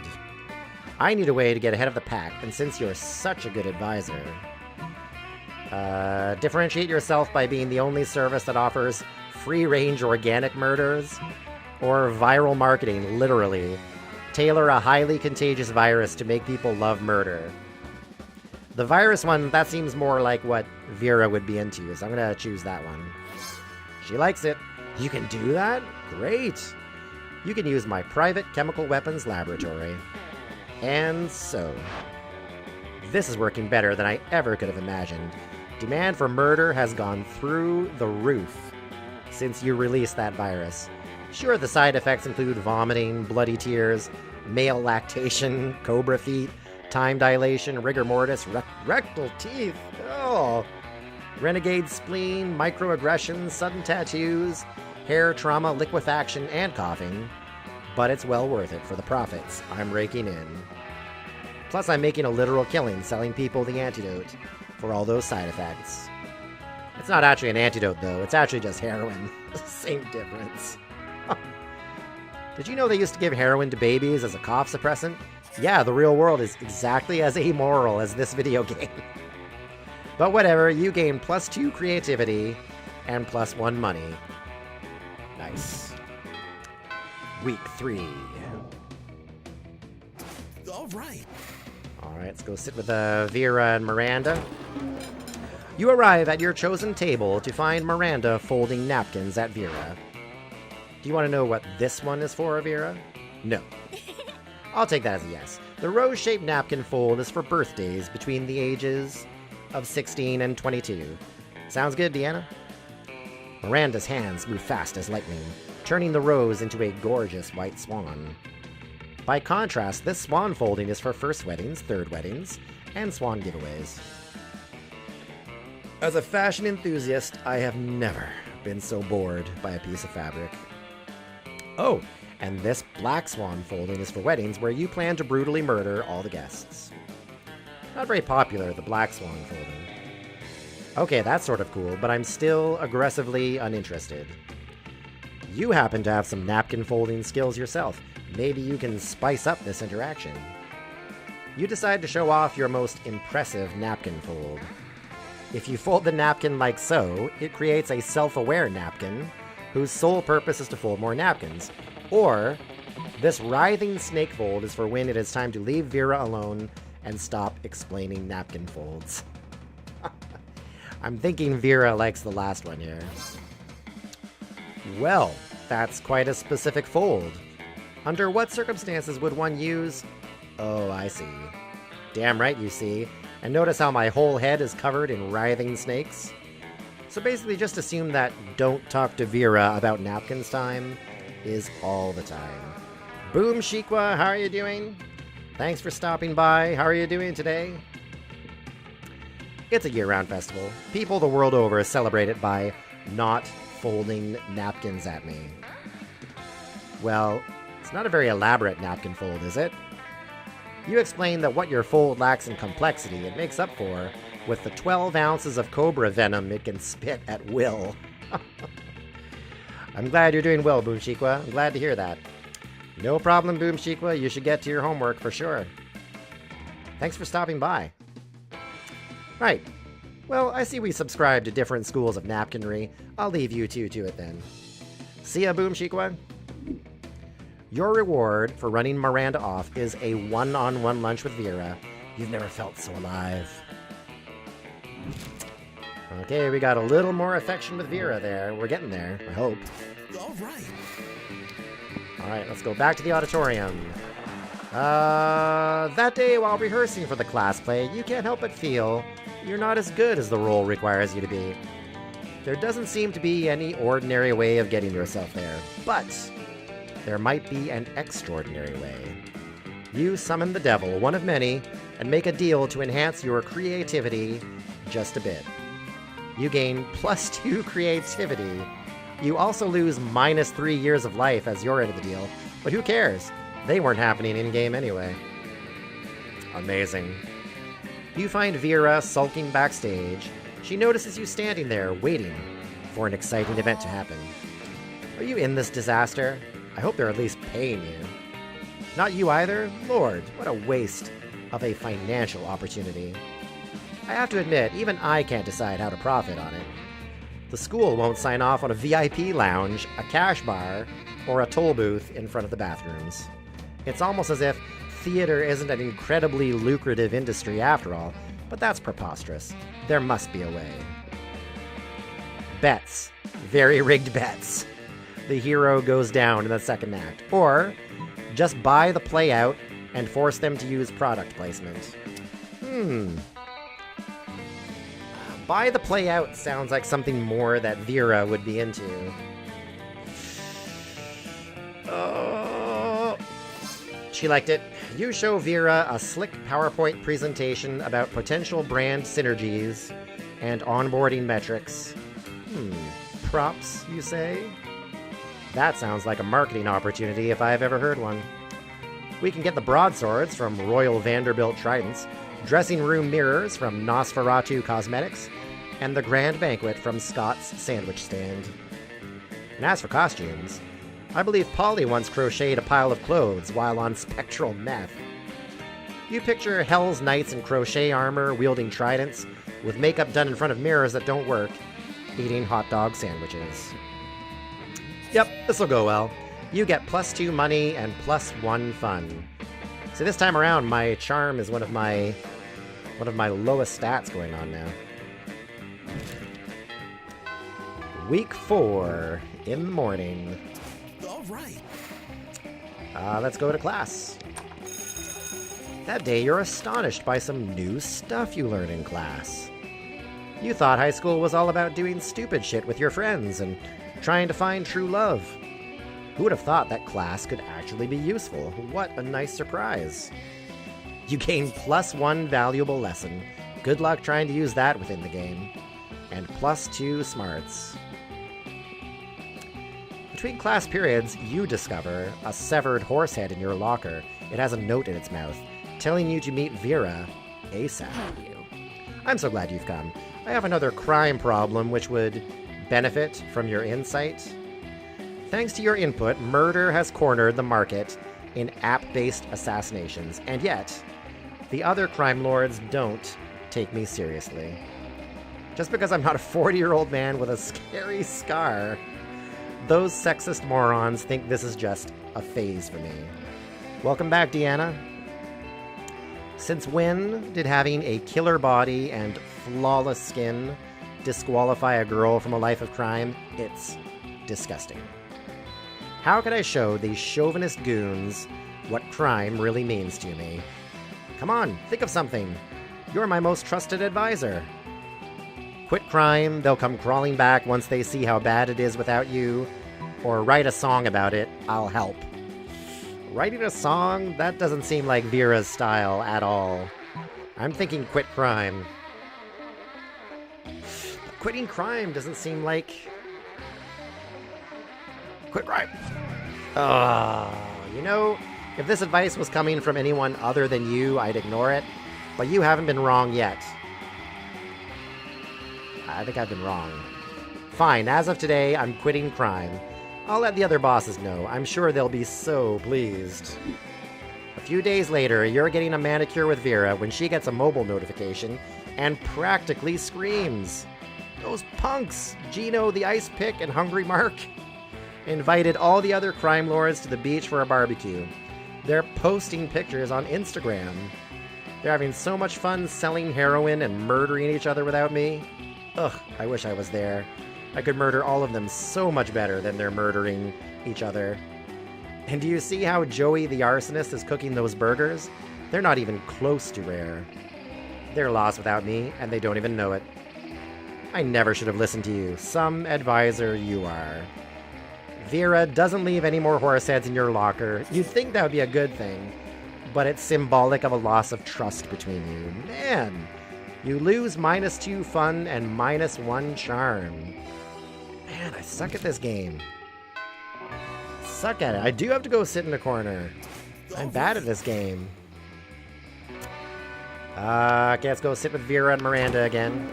I need a way to get ahead of the pack, and since you're such a good advisor... differentiate yourself by being the only service that offers free-range organic murders, or viral marketing, literally. Tailor a highly contagious virus to make people love murder. The virus one, that seems more like what Vera would be into, so I'm gonna choose that one. She likes it. You can do that? Great! You can use my private chemical weapons laboratory. And so... This is working better than I ever could have imagined. Demand for murder has gone through the roof since you released that virus. Sure, the side effects include vomiting, bloody tears, male lactation, cobra feet, time dilation, rigor mortis, rectal teeth, oh, renegade spleen, microaggressions, sudden tattoos, hair trauma, liquefaction, and coughing. But it's well worth it for the profits I'm raking in. Plus, I'm making a literal killing selling people the antidote for all those side effects. It's not actually an antidote, though. It's actually just heroin. Same difference. Did you know they used to give heroin to babies as a cough suppressant? Yeah, the real world is exactly as amoral as this video game. But whatever, you gain +2 creativity and +1 money. Nice. Week 3. All right. Alright, let's go sit with Vera and Miranda. You arrive at your chosen table to find Miranda folding napkins at Vera. Do you want to know what this one is for, Vera? No. I'll take that as a yes. The rose-shaped napkin fold is for birthdays between the ages of 16 and 22. Sounds good, Deanna? Miranda's hands move fast as lightning, turning the rose into a gorgeous white swan. By contrast, this swan folding is for first weddings, third weddings, and swan giveaways. As a fashion enthusiast, I have never been so bored by a piece of fabric. Oh, and this black swan folding is for weddings where you plan to brutally murder all the guests. Not very popular, the black swan folding. Okay, that's sort of cool, but I'm still aggressively uninterested. You happen to have some napkin folding skills yourself. Maybe you can spice up this interaction. You decide to show off your most impressive napkin fold. If you fold the napkin like so, it creates a self-aware napkin whose sole purpose is to fold more napkins. Or, this writhing snake fold is for when it is time to leave Vera alone and stop explaining napkin folds. I'm thinking Vera likes the last one here. Well, that's quite a specific fold. Under what circumstances would one use... Oh, I see. Damn right you see. And notice how my whole head is covered in writhing snakes? So basically just assume that don't talk to Vera about napkins time is all the time. Boom, Shikwa, how are you doing? Thanks for stopping by. How are you doing today? It's a year-round festival. People the world over celebrate it by not folding napkins at me. Well, it's not a very elaborate napkin fold, is it? You explain that what your fold lacks in complexity it makes up for with the 12 ounces of cobra venom it can spit at will. I'm glad you're doing well, Boom Shikwa. I'm glad to hear that. No problem, Boom Shikwa. You should get to your homework for sure. Thanks for stopping by. Right. Well, I see we subscribe to different schools of napkinry. I'll leave you two to it then. See ya, Boom Shikwa. Your reward for running Miranda off is a one-on-one lunch with Vera. You've never felt so alive. Okay, we got a little more affection with Vera there. We're getting there, I hope. All right. Alright, let's go back to the auditorium. That day while rehearsing for the class play, you can't help but feel you're not as good as the role requires you to be. There doesn't seem to be any ordinary way of getting yourself there, but there might be an extraordinary way. You summon the devil, one of many, and make a deal to enhance your creativity just a bit. You gain +2 creativity. You also lose -3 years of life as your end of the deal, but who cares? They weren't happening in-game anyway. Amazing. You find Vera sulking backstage. She notices you standing there, waiting for an exciting event to happen. Are you in this disaster? I hope they're at least paying you. Not you either? Lord, what a waste of a financial opportunity. I have to admit, even I can't decide how to profit on it. The school won't sign off on a VIP lounge, a cash bar, or a toll booth in front of the bathrooms. It's almost as if theater isn't an incredibly lucrative industry after all, but that's preposterous. There must be a way. Bets. Very rigged bets. The hero goes down in the second act. Or, just buy the play out and force them to use product placement. Buy the play out sounds like something more that Vera would be into. Oh. She liked it. You show Vera a slick PowerPoint presentation about potential brand synergies and onboarding metrics. Props, you say? That sounds like a marketing opportunity if I've ever heard one. We can get the broadswords from Royal Vanderbilt Tridents, dressing room mirrors from Nosferatu Cosmetics, and the grand banquet from Scott's Sandwich Stand. And as for costumes, I believe Polly once crocheted a pile of clothes while on spectral meth. You picture Hell's Knights in crochet armor, wielding tridents, with makeup done in front of mirrors that don't work, eating hot dog sandwiches. Yep, this'll go well. You get +2 money and +1 fun. So this time around, my charm is one of my lowest stats going on now. Week 4 in the morning. All right. Let's go to class. That day, you're astonished by some new stuff you learn in class. You thought high school was all about doing stupid shit with your friends and trying to find true love. Who would have thought that class could actually be useful? What a nice surprise. You gain +1 valuable lesson. Good luck trying to use that within the game. And +2 smarts. Between class periods, you discover a severed horse head in your locker. It has a note in its mouth, telling you to meet Vera ASAP. I'm so glad you've come. I have another crime problem which would benefit from your insight. Thanks to your input, murder has cornered the market in app-based assassinations, and yet, the other crime lords don't take me seriously. Just because I'm not a 40-year-old man with a scary scar, those sexist morons think this is just a phase for me. Welcome back, Deanna. Since when did having a killer body and flawless skin disqualify a girl from a life of crime? It's disgusting. How could I show these chauvinist goons what crime really means to me? Come on, think of something. You're my most trusted advisor. Quit crime, they'll come crawling back once they see how bad it is without you. Or write a song about it, I'll help. Writing a song? That doesn't seem like Vera's style at all. I'm thinking quit crime. Quitting crime doesn't seem like... Quit crime! You know, if this advice was coming from anyone other than you, I'd ignore it. But you haven't been wrong yet. I think I've been wrong. Fine, as of today, I'm quitting crime. I'll let the other bosses know. I'm sure they'll be so pleased. A few days later, you're getting a manicure with Vera when she gets a mobile notification and practically screams. Those punks, Gino the Ice Pick and Hungry Mark, invited all the other crime lords to the beach for a barbecue. They're posting pictures on Instagram. They're having so much fun selling heroin and murdering each other without me. Ugh, I wish I was there. I could murder all of them so much better than they're murdering each other. And do you see how Joey the arsonist is cooking those burgers? They're not even close to rare. They're lost without me, and they don't even know it. I never should have listened to you. Some advisor you are. Vera doesn't leave any more horse heads in your locker. You'd think that would be a good thing, but it's symbolic of a loss of trust between you. Man, you lose -2 fun and -1 charm. Man, I suck at this game. Suck at it. I do have to go sit in a corner. I'm bad at this game. Okay, let's go sit with Vera and Miranda again.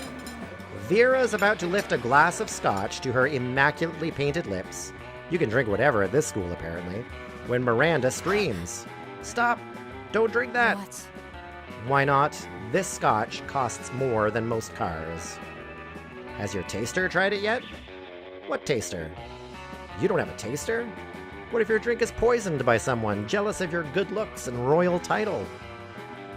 Vera's about to lift a glass of scotch to her immaculately painted lips. You can drink whatever at this school, apparently. When Miranda screams, "Stop! Don't drink that!" What? Why not? This scotch costs more than most cars. Has your taster tried it yet? What taster? You don't have a taster? What if your drink is poisoned by someone jealous of your good looks and royal title?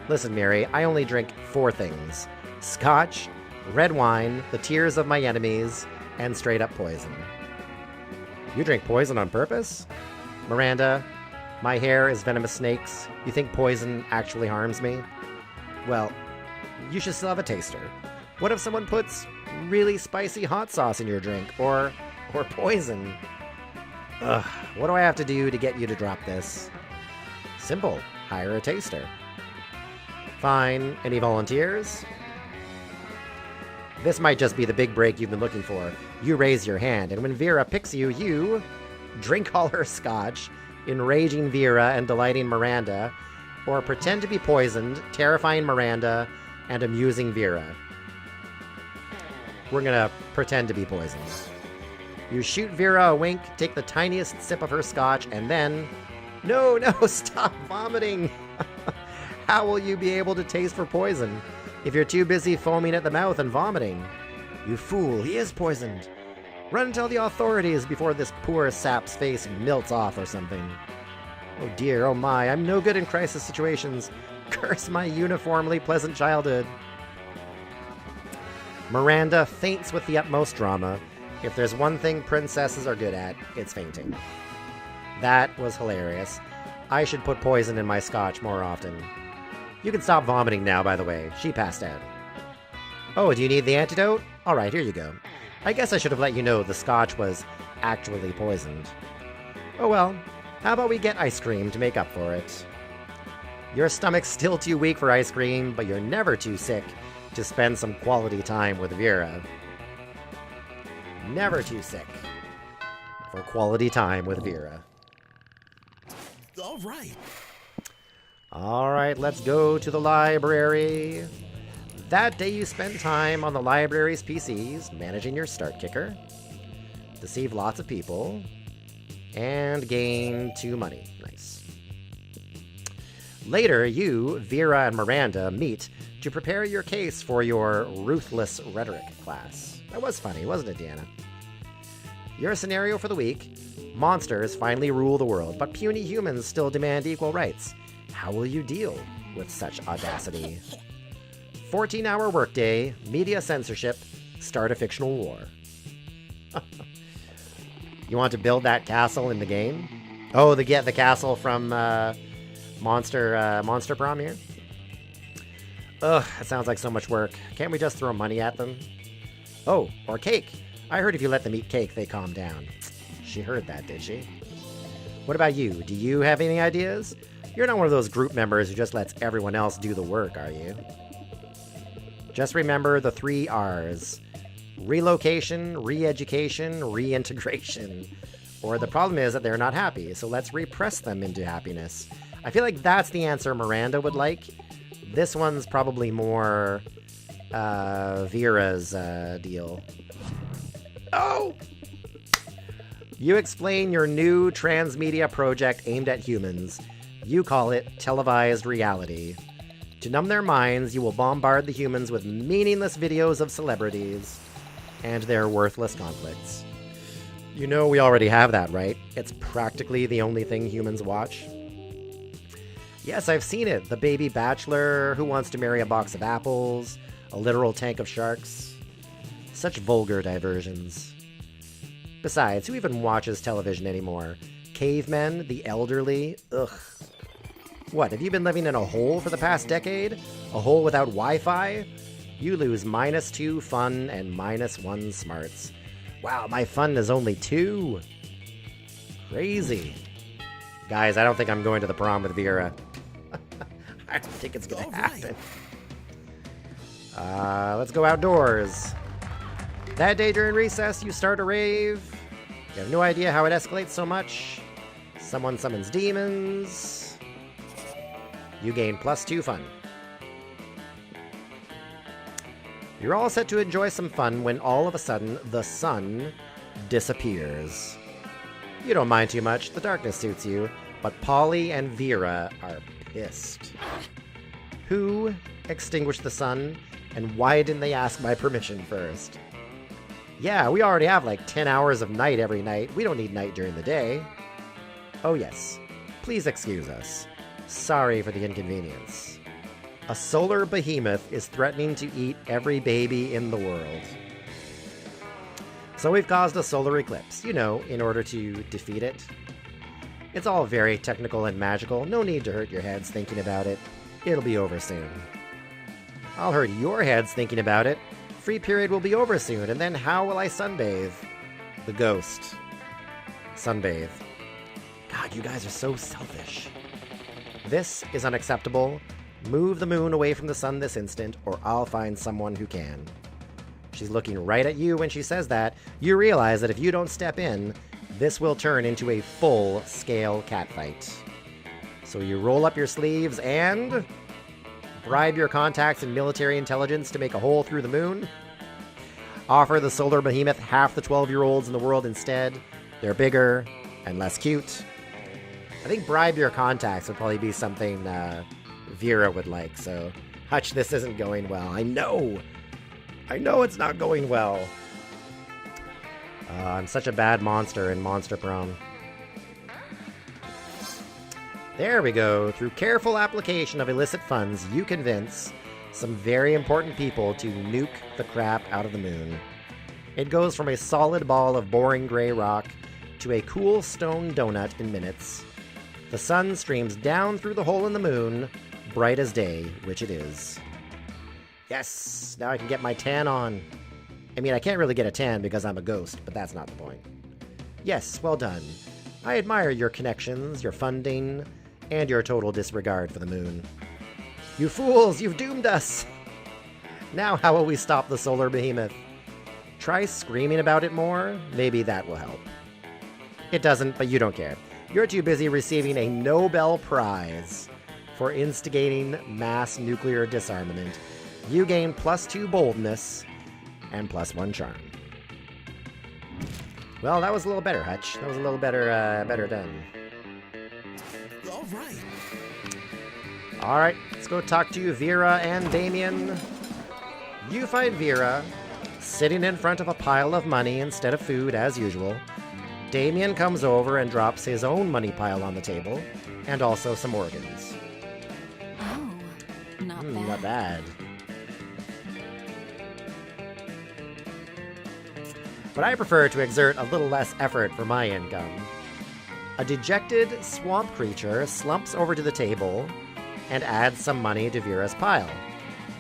Listen, Mary, I only drink 4 things. Scotch, red wine, the tears of my enemies, and straight-up poison. You drink poison on purpose? Miranda, my hair is venomous snakes. You think poison actually harms me? Well, you should still have a taster. What if someone puts really spicy hot sauce in your drink, or poison? Ugh, what do I have to do to get you to drop this? Simple, hire a taster. Fine, any volunteers? This might just be the big break you've been looking for. You raise your hand, and when Vera picks you, you drink all her scotch, enraging Vera and delighting Miranda, or pretend to be poisoned, terrifying Miranda, and amusing Vera. We're gonna pretend to be poisoned. You shoot Vera a wink, take the tiniest sip of her scotch, and then... No, stop vomiting! How will you be able to taste for poison if you're too busy foaming at the mouth and vomiting? You fool, he is poisoned. Run and tell the authorities before this poor sap's face melts off or something. Oh dear, oh my, I'm no good in crisis situations. Curse my uniformly pleasant childhood. Miranda faints with the utmost drama. If there's one thing princesses are good at, it's fainting. That was hilarious. I should put poison in my scotch more often. You can stop vomiting now, by the way. She passed out. Oh, do you need the antidote? Alright, here you go. I guess I should have let you know the scotch was actually poisoned. Oh well, how about we get ice cream to make up for it? Your stomach's still too weak for ice cream, but you're never too sick to spend some quality time with Vera. Never too sick for quality time with Vera. All right. All right, let's go to the library. That day you spend time on the library's PCs, managing your start kicker, deceive lots of people, and gain 2 money. Nice. Later, you, Vera, and Miranda meet to prepare your case for your ruthless rhetoric class. That was funny, wasn't it, Deanna? Your scenario for the week: monsters finally rule the world, but puny humans still demand equal rights. How will you deal with such audacity? 14-hour workday, media censorship, start a fictional war. You want to build that castle in the game? Oh, the castle from Monster Prom here? Ugh, that sounds like so much work. Can't we just throw money at them? Oh, or cake. I heard if you let them eat cake, they calm down. She heard that, did she? What about you? Do you have any ideas? You're not one of those group members who just lets everyone else do the work, are you? Just remember the 3 R's. Relocation, re-education, reintegration. Or the problem is that they're not happy, so let's repress them into happiness. I feel like that's the answer Miranda would like. This one's probably more Vera's deal. Oh! You explain your new transmedia project aimed at humans. You call it televised reality. To numb their minds, you will bombard the humans with meaningless videos of celebrities and their worthless conflicts. You know we already have that, right? It's practically the only thing humans watch. Yes, I've seen it. The baby bachelor who wants to marry a box of apples, a literal tank of sharks. Such vulgar diversions. Besides, who even watches television anymore? Cavemen? The elderly? Ugh. What, have you been living in a hole for the past decade? A hole without Wi-Fi? You lose -2 fun and -1 smarts. Wow, my fun is only 2. Crazy. Guys, I don't think I'm going to the prom with Vera. I don't think it's gonna happen. Let's go outdoors. That day during recess, you start a rave. You have no idea how it escalates so much. Someone summons demons. You gain +2 fun. You're all set to enjoy some fun when all of a sudden, the sun disappears. You don't mind too much, the darkness suits you, but Polly and Vera are pissed. Who extinguished the sun, and why didn't they ask my permission first? Yeah, we already have like 10 hours of night every night. We don't need night during the day. Oh yes, please excuse us. Sorry for the inconvenience. A solar behemoth is threatening to eat every baby in the world. So we've caused a solar eclipse, you know, in order to defeat it. It's all very technical and magical. No need to hurt your heads thinking about it. It'll be over soon. I'll hurt your heads thinking about it. Free period will be over soon, and then how will I sunbathe? The ghost. Sunbathe. God, you guys are so selfish. This is unacceptable. Move the moon away from the sun this instant, or I'll find someone who can. She's looking right at you when she says that. You realize that if you don't step in, this will turn into a full-scale catfight. So you roll up your sleeves and bribe your contacts in military intelligence to make a hole through the moon. Offer the solar behemoth half the 12-year-olds in the world instead. They're bigger and less cute. I think bribe your contacts would probably be something Vera would like. So, Huttch, this isn't going well. I know it's not going well. I'm such a bad monster in Monster Prom. There we go. Through careful application of illicit funds, you convince some very important people to nuke the crap out of the moon. It goes from a solid ball of boring gray rock to a cool stone donut in minutes. The sun streams down through the hole in the moon, bright as day, which it is. Yes! Now I can get my tan on. I mean, I can't really get a tan because I'm a ghost, but that's not the point. Yes, well done. I admire your connections, your funding, and your total disregard for the moon. You fools, you've doomed us! Now how will we stop the solar behemoth? Try screaming about it more, maybe that will help. It doesn't, but you don't care. You're too busy receiving a Nobel Prize for instigating mass nuclear disarmament. You gain +2 boldness and +1 charm. Well, that was a little better, Huttch. That was a little better, better done. All right. All right, let's go talk to Vera and Damien. You find Vera sitting in front of a pile of money instead of food, as usual. Damien comes over and drops his own money pile on the table, and also some organs. Oh, not bad. Not bad. But I prefer to exert a little less effort for my income. A dejected swamp creature slumps over to the table and adds some money to Vera's pile.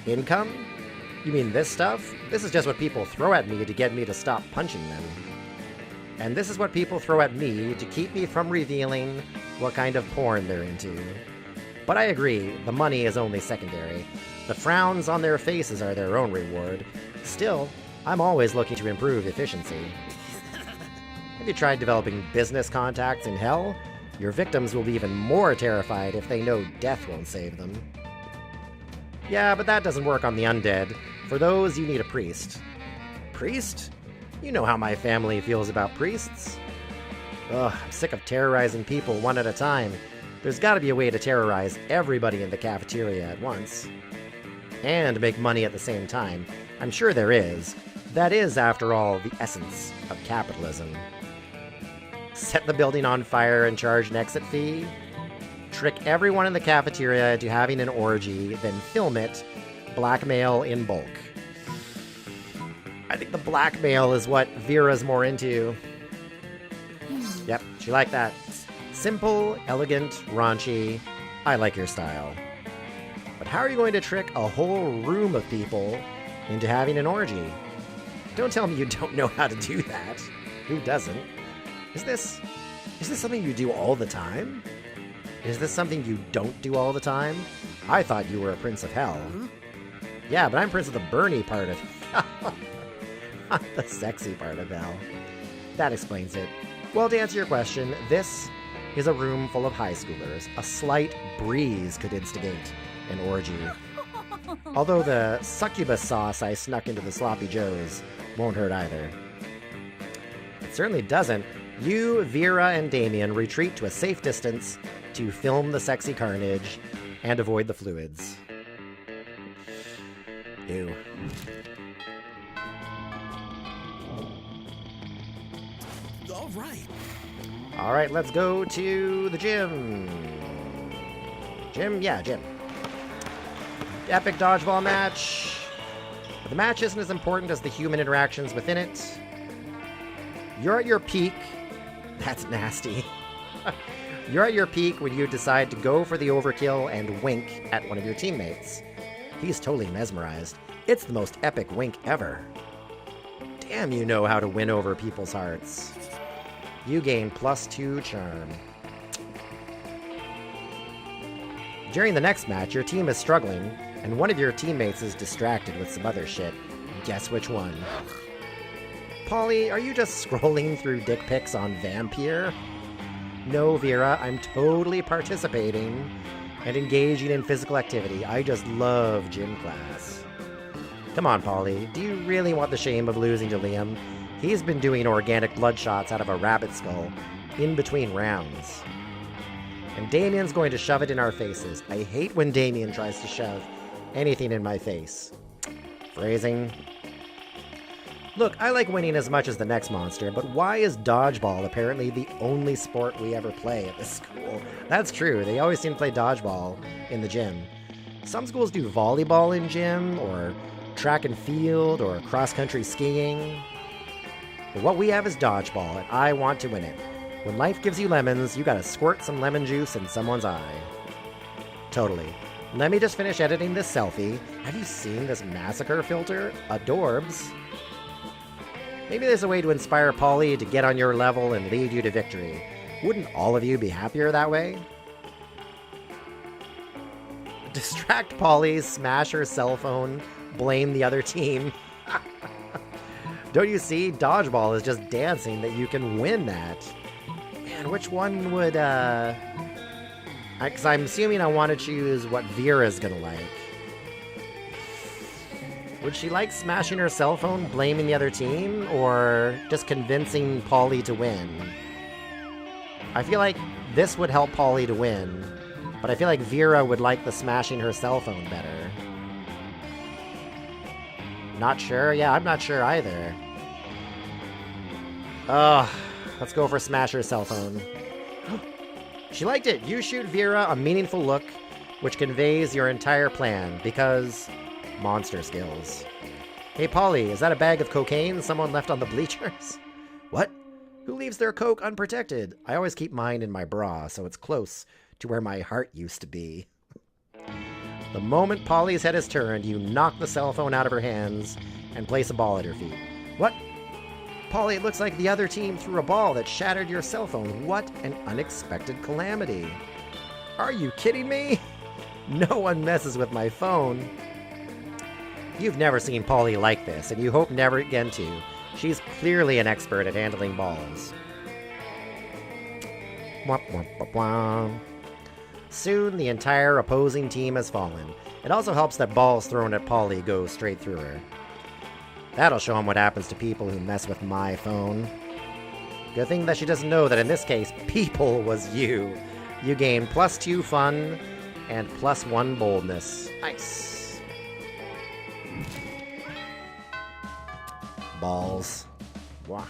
Income? You mean this stuff? This is just what people throw at me to get me to stop punching them. And this is what people throw at me to keep me from revealing what kind of porn they're into. But I agree, the money is only secondary. The frowns on their faces are their own reward. Still, I'm always looking to improve efficiency. Have you tried developing business contacts in hell? Your victims will be even more terrified if they know death won't save them. Yeah, but that doesn't work on the undead. For those, you need a priest. Priest? You know how my family feels about priests. Ugh, I'm sick of terrorizing people one at a time. There's gotta be a way to terrorize everybody in the cafeteria at once. And make money at the same time. I'm sure there is. That is, after all, the essence of capitalism. Set the building on fire and charge an exit fee? Trick everyone in the cafeteria into having an orgy, then film it. Blackmail in bulk. I think the blackmail is what Vera's more into. Yep, she liked that. Simple, elegant, raunchy. I like your style. But how are you going to trick a whole room of people into having an orgy? Don't tell me you don't know how to do that. Who doesn't? Is this something you do all the time? Is this something you don't do all the time? I thought you were a Prince of Hell. Yeah, but I'm Prince of the Bernie part of not the sexy part of Hell. That explains it. Well, to answer your question, this is a room full of high schoolers. A slight breeze could instigate an orgy. Although the succubus sauce I snuck into the sloppy joes won't hurt either. It certainly doesn't. You, Vera, and Damien retreat to a safe distance to film the sexy carnage and avoid the fluids. Ew. All right. All right, let's go to the gym. Gym? Yeah, gym. Epic dodgeball match. But the match isn't as important as the human interactions within it. You're at your peak. That's nasty. You're at your peak when you decide to go for the overkill and wink at one of your teammates. He's totally mesmerized. It's the most epic wink ever. Damn, you know how to win over people's hearts. You gain +2 charm. During the next match, your team is struggling, and one of your teammates is distracted with some other shit. Guess which one? Polly, are you just scrolling through dick pics on Vampire? No, Vera, I'm totally participating and engaging in physical activity. I just love gym class. Come on, Polly, do you really want the shame of losing to Liam? He's been doing organic blood shots out of a rabbit skull in between rounds. And Damien's going to shove it in our faces. I hate when Damien tries to shove anything in my face. Phrasing. Look, I like winning as much as the next monster, but why is dodgeball apparently the only sport we ever play at this school? That's true, they always seem to play dodgeball in the gym. Some schools do volleyball in gym, or track and field, or cross-country skiing. But what we have is dodgeball, and I want to win it. When life gives you lemons, you gotta squirt some lemon juice in someone's eye. Totally. Let me just finish editing this selfie. Have you seen this massacre filter? Adorbs. Maybe there's a way to inspire Polly to get on your level and lead you to victory. Wouldn't all of you be happier that way? Distract Polly, smash her cell phone, blame the other team. Don't you see? Dodgeball is just dancing that you can win that. Man, which one would, because I'm assuming I want to choose what Vera's gonna like. Would she like smashing her cell phone, blaming the other team, or just convincing Polly to win? I feel like this would help Polly to win, but I feel like Vera would like the smashing her cell phone better. Not sure? Yeah, I'm not sure either. Ugh, let's go for smash her cell phone. She liked it. You shoot Vera a meaningful look, which conveys your entire plan, because monster skills. Hey, Polly, is that a bag of cocaine someone left on the bleachers? What? Who leaves their coke unprotected? I always keep mine in my bra, so it's close to where my heart used to be. The moment Polly's head is turned, you knock the cell phone out of her hands and place a ball at her feet. What? Polly, it looks like the other team threw a ball that shattered your cell phone. What an unexpected calamity. Are you kidding me? No one messes with my phone. You've never seen Polly like this, and you hope never again to. She's clearly an expert at handling balls. Womp, womp, womp, womp. Soon, the entire opposing team has fallen. It also helps that balls thrown at Polly go straight through her. That'll show him what happens to people who mess with my phone. Good thing that she doesn't know that in this case, people was you. You gain +2 fun and +1 boldness. Nice. Balls. Wah.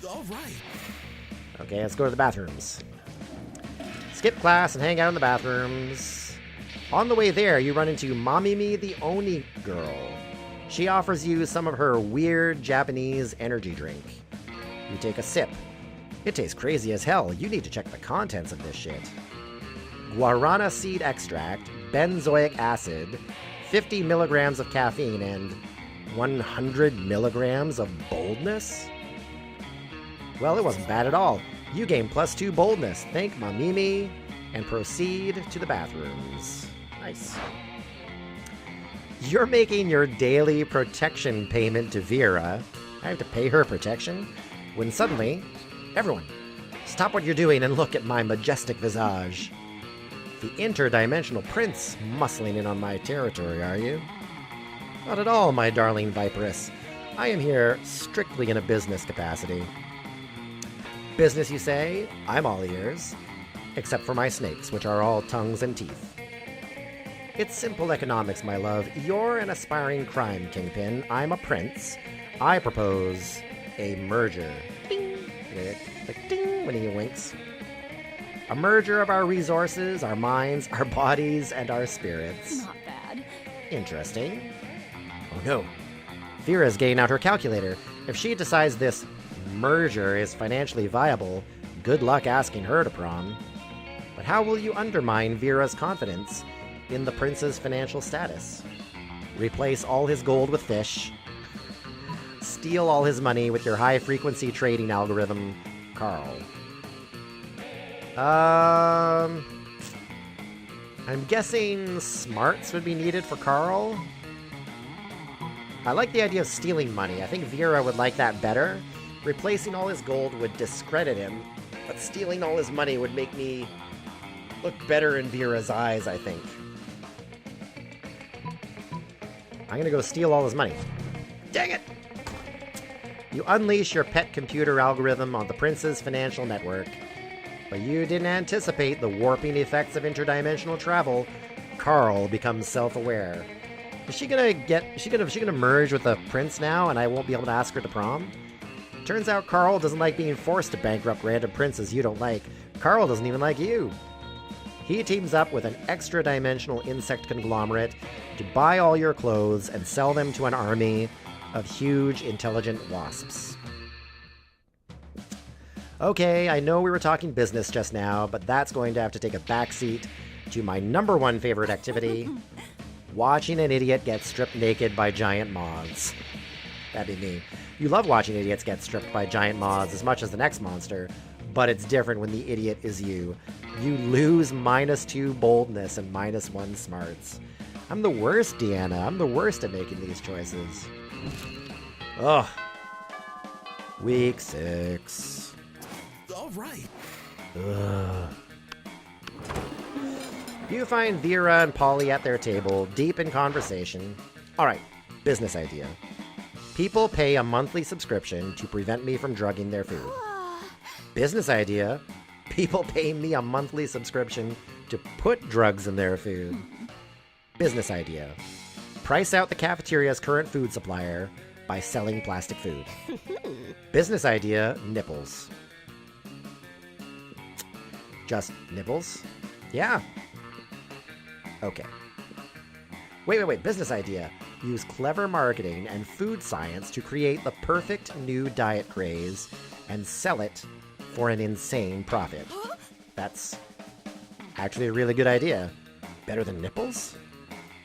All right. Okay, let's go to the bathrooms. Skip class and hang out in the bathrooms. On the way there, you run into Mamimi the Oni girl. She offers you some of her weird Japanese energy drink. You take a sip. It tastes crazy as hell. You need to check the contents of this shit. Guarana seed extract, benzoic acid, 50 milligrams of caffeine, and 100 milligrams of boldness? Well, it wasn't bad at all. You gain +2 boldness. Thank Mamimi and proceed to the bathrooms. Nice. You're making your daily protection payment to Vera. I have to pay her protection? When suddenly, everyone, stop what you're doing and look at my majestic visage. The interdimensional prince muscling in on my territory, are you? Not at all, my darling Viperess. I am here strictly in a business capacity. Business, you say? I'm all ears. Except for my snakes, which are all tongues and teeth. It's simple economics, my love. You're an aspiring crime kingpin. I'm a prince. I propose a merger. Ding! Like ding when he winks. A merger of our resources, our minds, our bodies, and our spirits. Not bad. Interesting. Oh no. Vera's getting out her calculator. If she decides this merger is financially viable, good luck asking her to prom. But how will you undermine Vera's confidence in the prince's financial status? Replace all his gold with fish. Steal all his money with your high-frequency trading algorithm, Carl. I'm guessing smarts would be needed for Carl. I like the idea of stealing money. I think Vera would like that better. Replacing all his gold would discredit him, but stealing all his money would make me look better in Vera's eyes, I think. I'm gonna go steal all his money. Dang it! You unleash your pet computer algorithm on the prince's financial network, but you didn't anticipate the warping effects of interdimensional travel. Carl becomes self-aware. Is she gonna merge with the prince now, and I won't be able to ask her to prom? Turns out Carl doesn't like being forced to bankrupt random princes you don't like. Carl doesn't even like you. He teams up with an extra-dimensional insect conglomerate to buy all your clothes and sell them to an army of huge, intelligent wasps. Okay, I know we were talking business just now, but that's going to have to take a backseat to my #1 favorite activity, watching an idiot get stripped naked by giant moths. That'd be me. You love watching idiots get stripped by giant moths as much as the next monster, but it's different when the idiot is you. You lose -2 boldness and -1 smarts. I'm the worst, Deanna. I'm the worst at making these choices. Ugh. Week 6. All right. Ugh. You find Vera and Polly at their table, deep in conversation. All right, business idea. People pay a monthly subscription to prevent me from drugging their food. Business idea. People pay me a monthly subscription to put drugs in their food. Business idea. Price out the cafeteria's current food supplier by selling plastic food. Business idea, nipples. Just nipples? Yeah. Okay. Wait. Business idea. Use clever marketing and food science to create the perfect new diet craze and sell it for an insane profit. That's actually a really good idea. Better than nipples?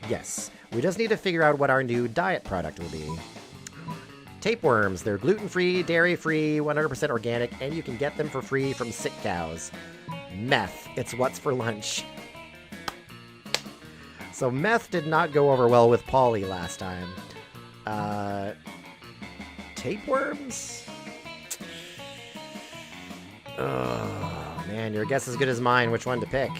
Yes. We just need to figure out what our new diet product will be. Tapeworms. They're gluten-free, dairy-free, 100% organic, and you can get them for free from sick cows. Meth. It's what's for lunch. So meth did not go over well with Polly last time. Tapeworms? Oh, man, your guess is as good as mine which one to pick.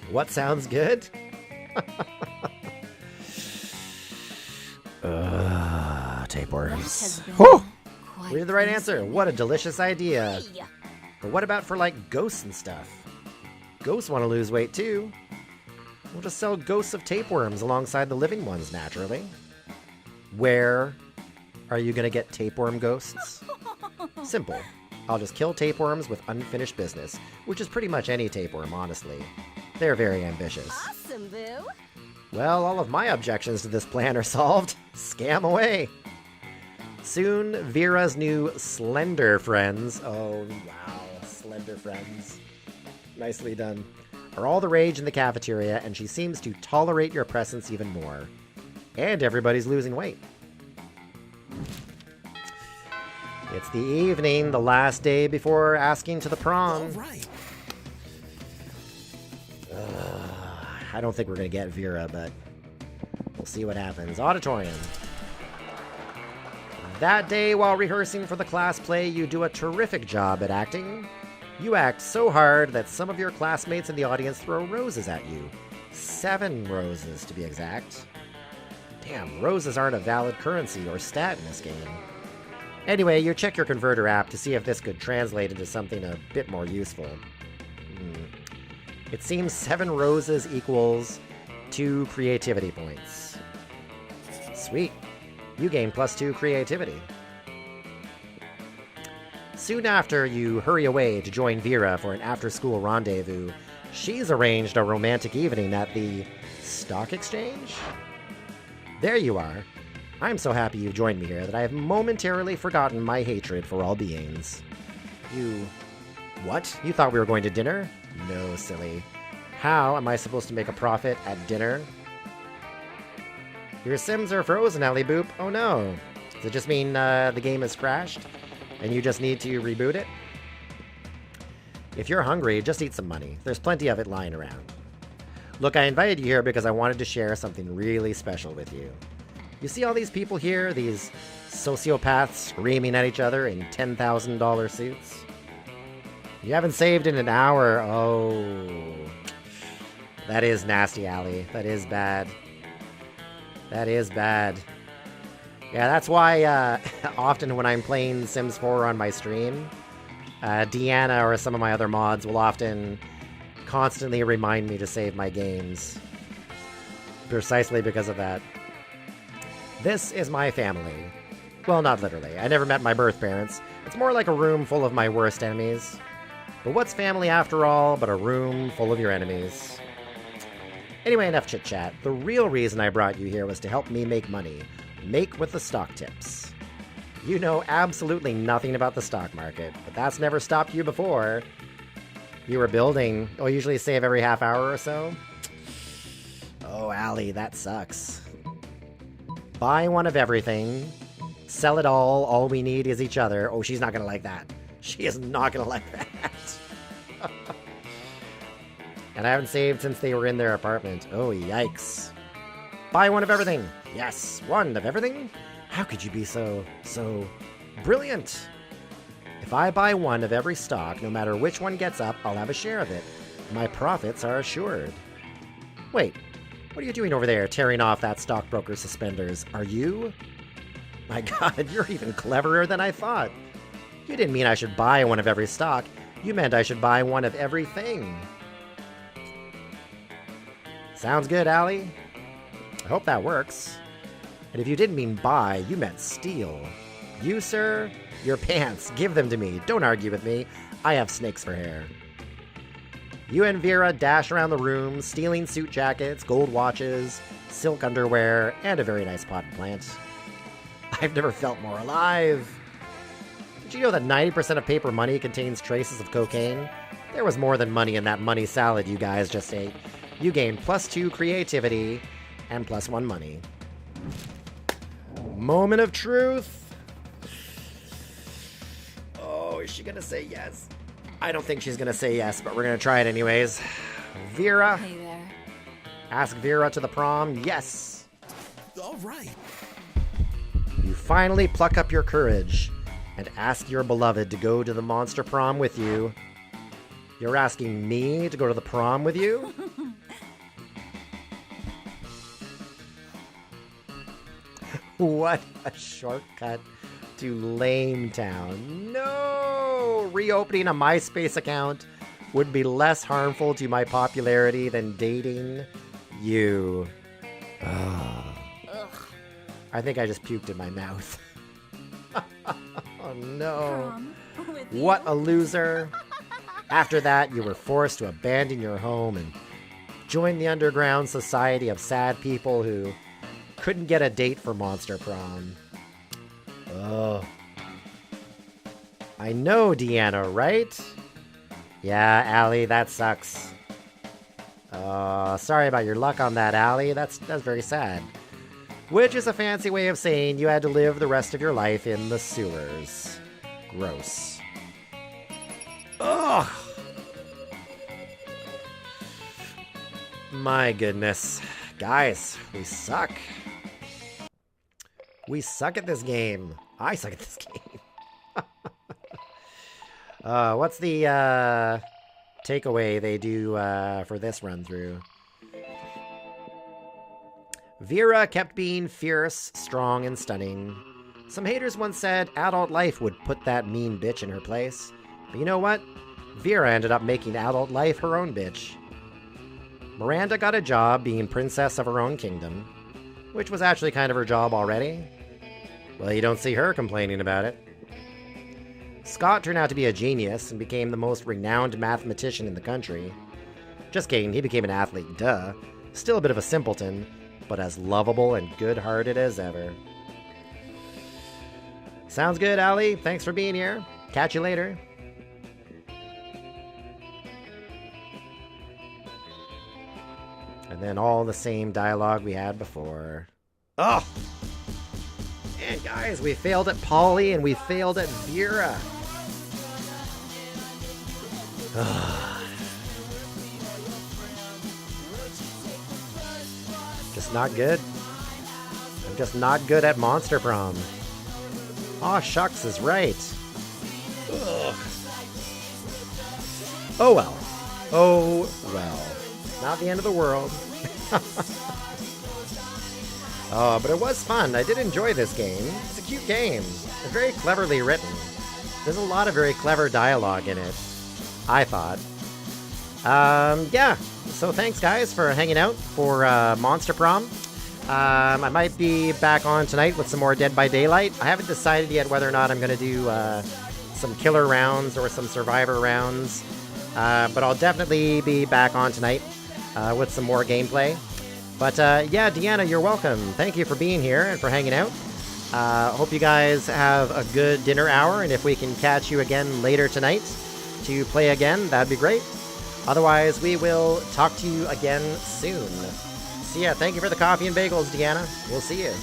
What sounds good? Tapeworms. Whew! We did the right answer. What a delicious idea. But what about for, like, ghosts and stuff? Ghosts want to lose weight, too. We'll just sell ghosts of tapeworms alongside the living ones, naturally. Where are you going to get tapeworm ghosts? Simple. I'll just kill tapeworms with unfinished business, which is pretty much any tapeworm, honestly. They're very ambitious. Awesome, Boo. Well, all of my objections to this plan are solved. Scam away. Soon, Vera's new slender friends, oh wow, slender friends, nicely done, are all the rage in the cafeteria, and she seems to tolerate your presence even more. And everybody's losing weight. It's the evening, the last day before asking to the prom. All right. I don't think we're going to get Vera, but we'll see what happens. Auditorium. That day, while rehearsing for the class play, you do a terrific job at acting. You act so hard that some of your classmates in the audience throw roses at you. 7 roses, to be exact. Damn, roses aren't a valid currency or stat in this game. Anyway, you check your converter app to see if this could translate into something a bit more useful. It seems 7 roses equals 2 creativity points. Sweet. You gain +2 creativity. Soon after, you hurry away to join Vera for an after-school rendezvous. She's arranged a romantic evening at the stock exchange? There you are. I'm so happy you've joined me here that I have momentarily forgotten my hatred for all beings. You... What? You thought we were going to dinner? No, silly. How am I supposed to make a profit at dinner? Your Sims are frozen, Ellie Boop. Oh no. Does it just mean the game has crashed and you just need to reboot it? If you're hungry, just eat some money. There's plenty of it lying around. Look, I invited you here because I wanted to share something really special with you. You see all these people here, these sociopaths screaming at each other in $10,000 suits? You haven't saved in an hour. Oh. That is nasty, Allie. That is bad. That is bad. Yeah, that's why often when I'm playing Sims 4 on my stream, Deanna or some of my other mods will often constantly remind me to save my games. Precisely because of that. This is my family. Well, not literally. I never met my birth parents. It's more like a room full of my worst enemies. But what's family after all but a room full of your enemies? Anyway, enough chit-chat. The real reason I brought you here was to help me make money. Make with the stock tips. You know absolutely nothing about the stock market, but that's never stopped you before. You were building. Oh, usually save every half hour or so? Oh, Allie, that sucks. Buy one of everything. Sell it all. All we need is each other. Oh, she's not gonna like that. She is not gonna like that. And I haven't saved since they were in their apartment. Oh, yikes. Buy one of everything. Yes, one of everything? How could you be so brilliant? If I buy one of every stock, no matter which one gets up, I'll have a share of it. My profits are assured. Wait, what are you doing over there, tearing off that stockbroker's suspenders? Are you? My God, you're even cleverer than I thought. You didn't mean I should buy one of every stock. You meant I should buy one of everything. Sounds good, Allie. I hope that works. And if you didn't mean buy, you meant steal. You, sir, your pants. Give them to me. Don't argue with me. I have snakes for hair. You and Vera dash around the room, stealing suit jackets, gold watches, silk underwear, and a very nice potted plant. I've never felt more alive. Did you know that 90% of paper money contains traces of cocaine? There was more than money in that money salad you guys just ate. You gained +2 creativity and +1 money. Moment of truth. Oh, is she gonna say yes? I don't think she's gonna say yes, but we're gonna try it anyways. Vera. Hey there. Ask Vera to the prom. Yes. All right. You finally pluck up your courage and ask your beloved to go to the monster prom with you. You're asking me to go to the prom with you? What a shortcut to Lame Town. No! Reopening a MySpace account would be less harmful to my popularity than dating you. Ugh. I think I just puked in my mouth. Oh no. Prom with you? What a loser. After that, you were forced to abandon your home and join the underground society of sad people who couldn't get a date for Monster Prom. Oh. I know, Deanna, right? Yeah, Allie, that sucks. Sorry about your luck on that, Allie. That's very sad. Which is a fancy way of saying you had to live the rest of your life in the sewers. Gross. Ugh! My goodness. Guys, we suck. We suck at this game. I suck at this game. What's the takeaway they do for this run through? Vera kept being fierce, strong, and stunning. Some haters once said adult life would put that mean bitch in her place. But you know what? Vera ended up making adult life her own bitch. Miranda got a job being princess of her own kingdom, which was actually kind of her job already. Well, you don't see her complaining about it. Scott turned out to be a genius and became the most renowned mathematician in the country. Just kidding, he became an athlete, duh. Still a bit of a simpleton, but as lovable and good-hearted as ever. Sounds good, Allie. Thanks for being here. Catch you later. And then all the same dialogue we had before. Oh! And guys, we failed at Polly and we failed at Vera. Just not good. I'm just not good at Monster Prom. Aw, shucks is right. Ugh. Oh well. Oh well. Not the end of the world. Oh, but it was fun. I did enjoy this game. It's a cute game. It's very cleverly written. There's a lot of very clever dialogue in it, I thought. Yeah. So thanks, guys, for hanging out for Monster Prom. I might be back on tonight with some more Dead by Daylight. I haven't decided yet whether or not I'm going to do some killer rounds or some survivor rounds. But I'll definitely be back on tonight with some more gameplay. But yeah, Deanna, you're welcome. Thank you for being here and for hanging out. Hope you guys have a good dinner hour, and if we can catch you again later tonight to play again, that'd be great. Otherwise, we will talk to you again soon. See ya. Thank you for the coffee and bagels, Deanna. We'll see you.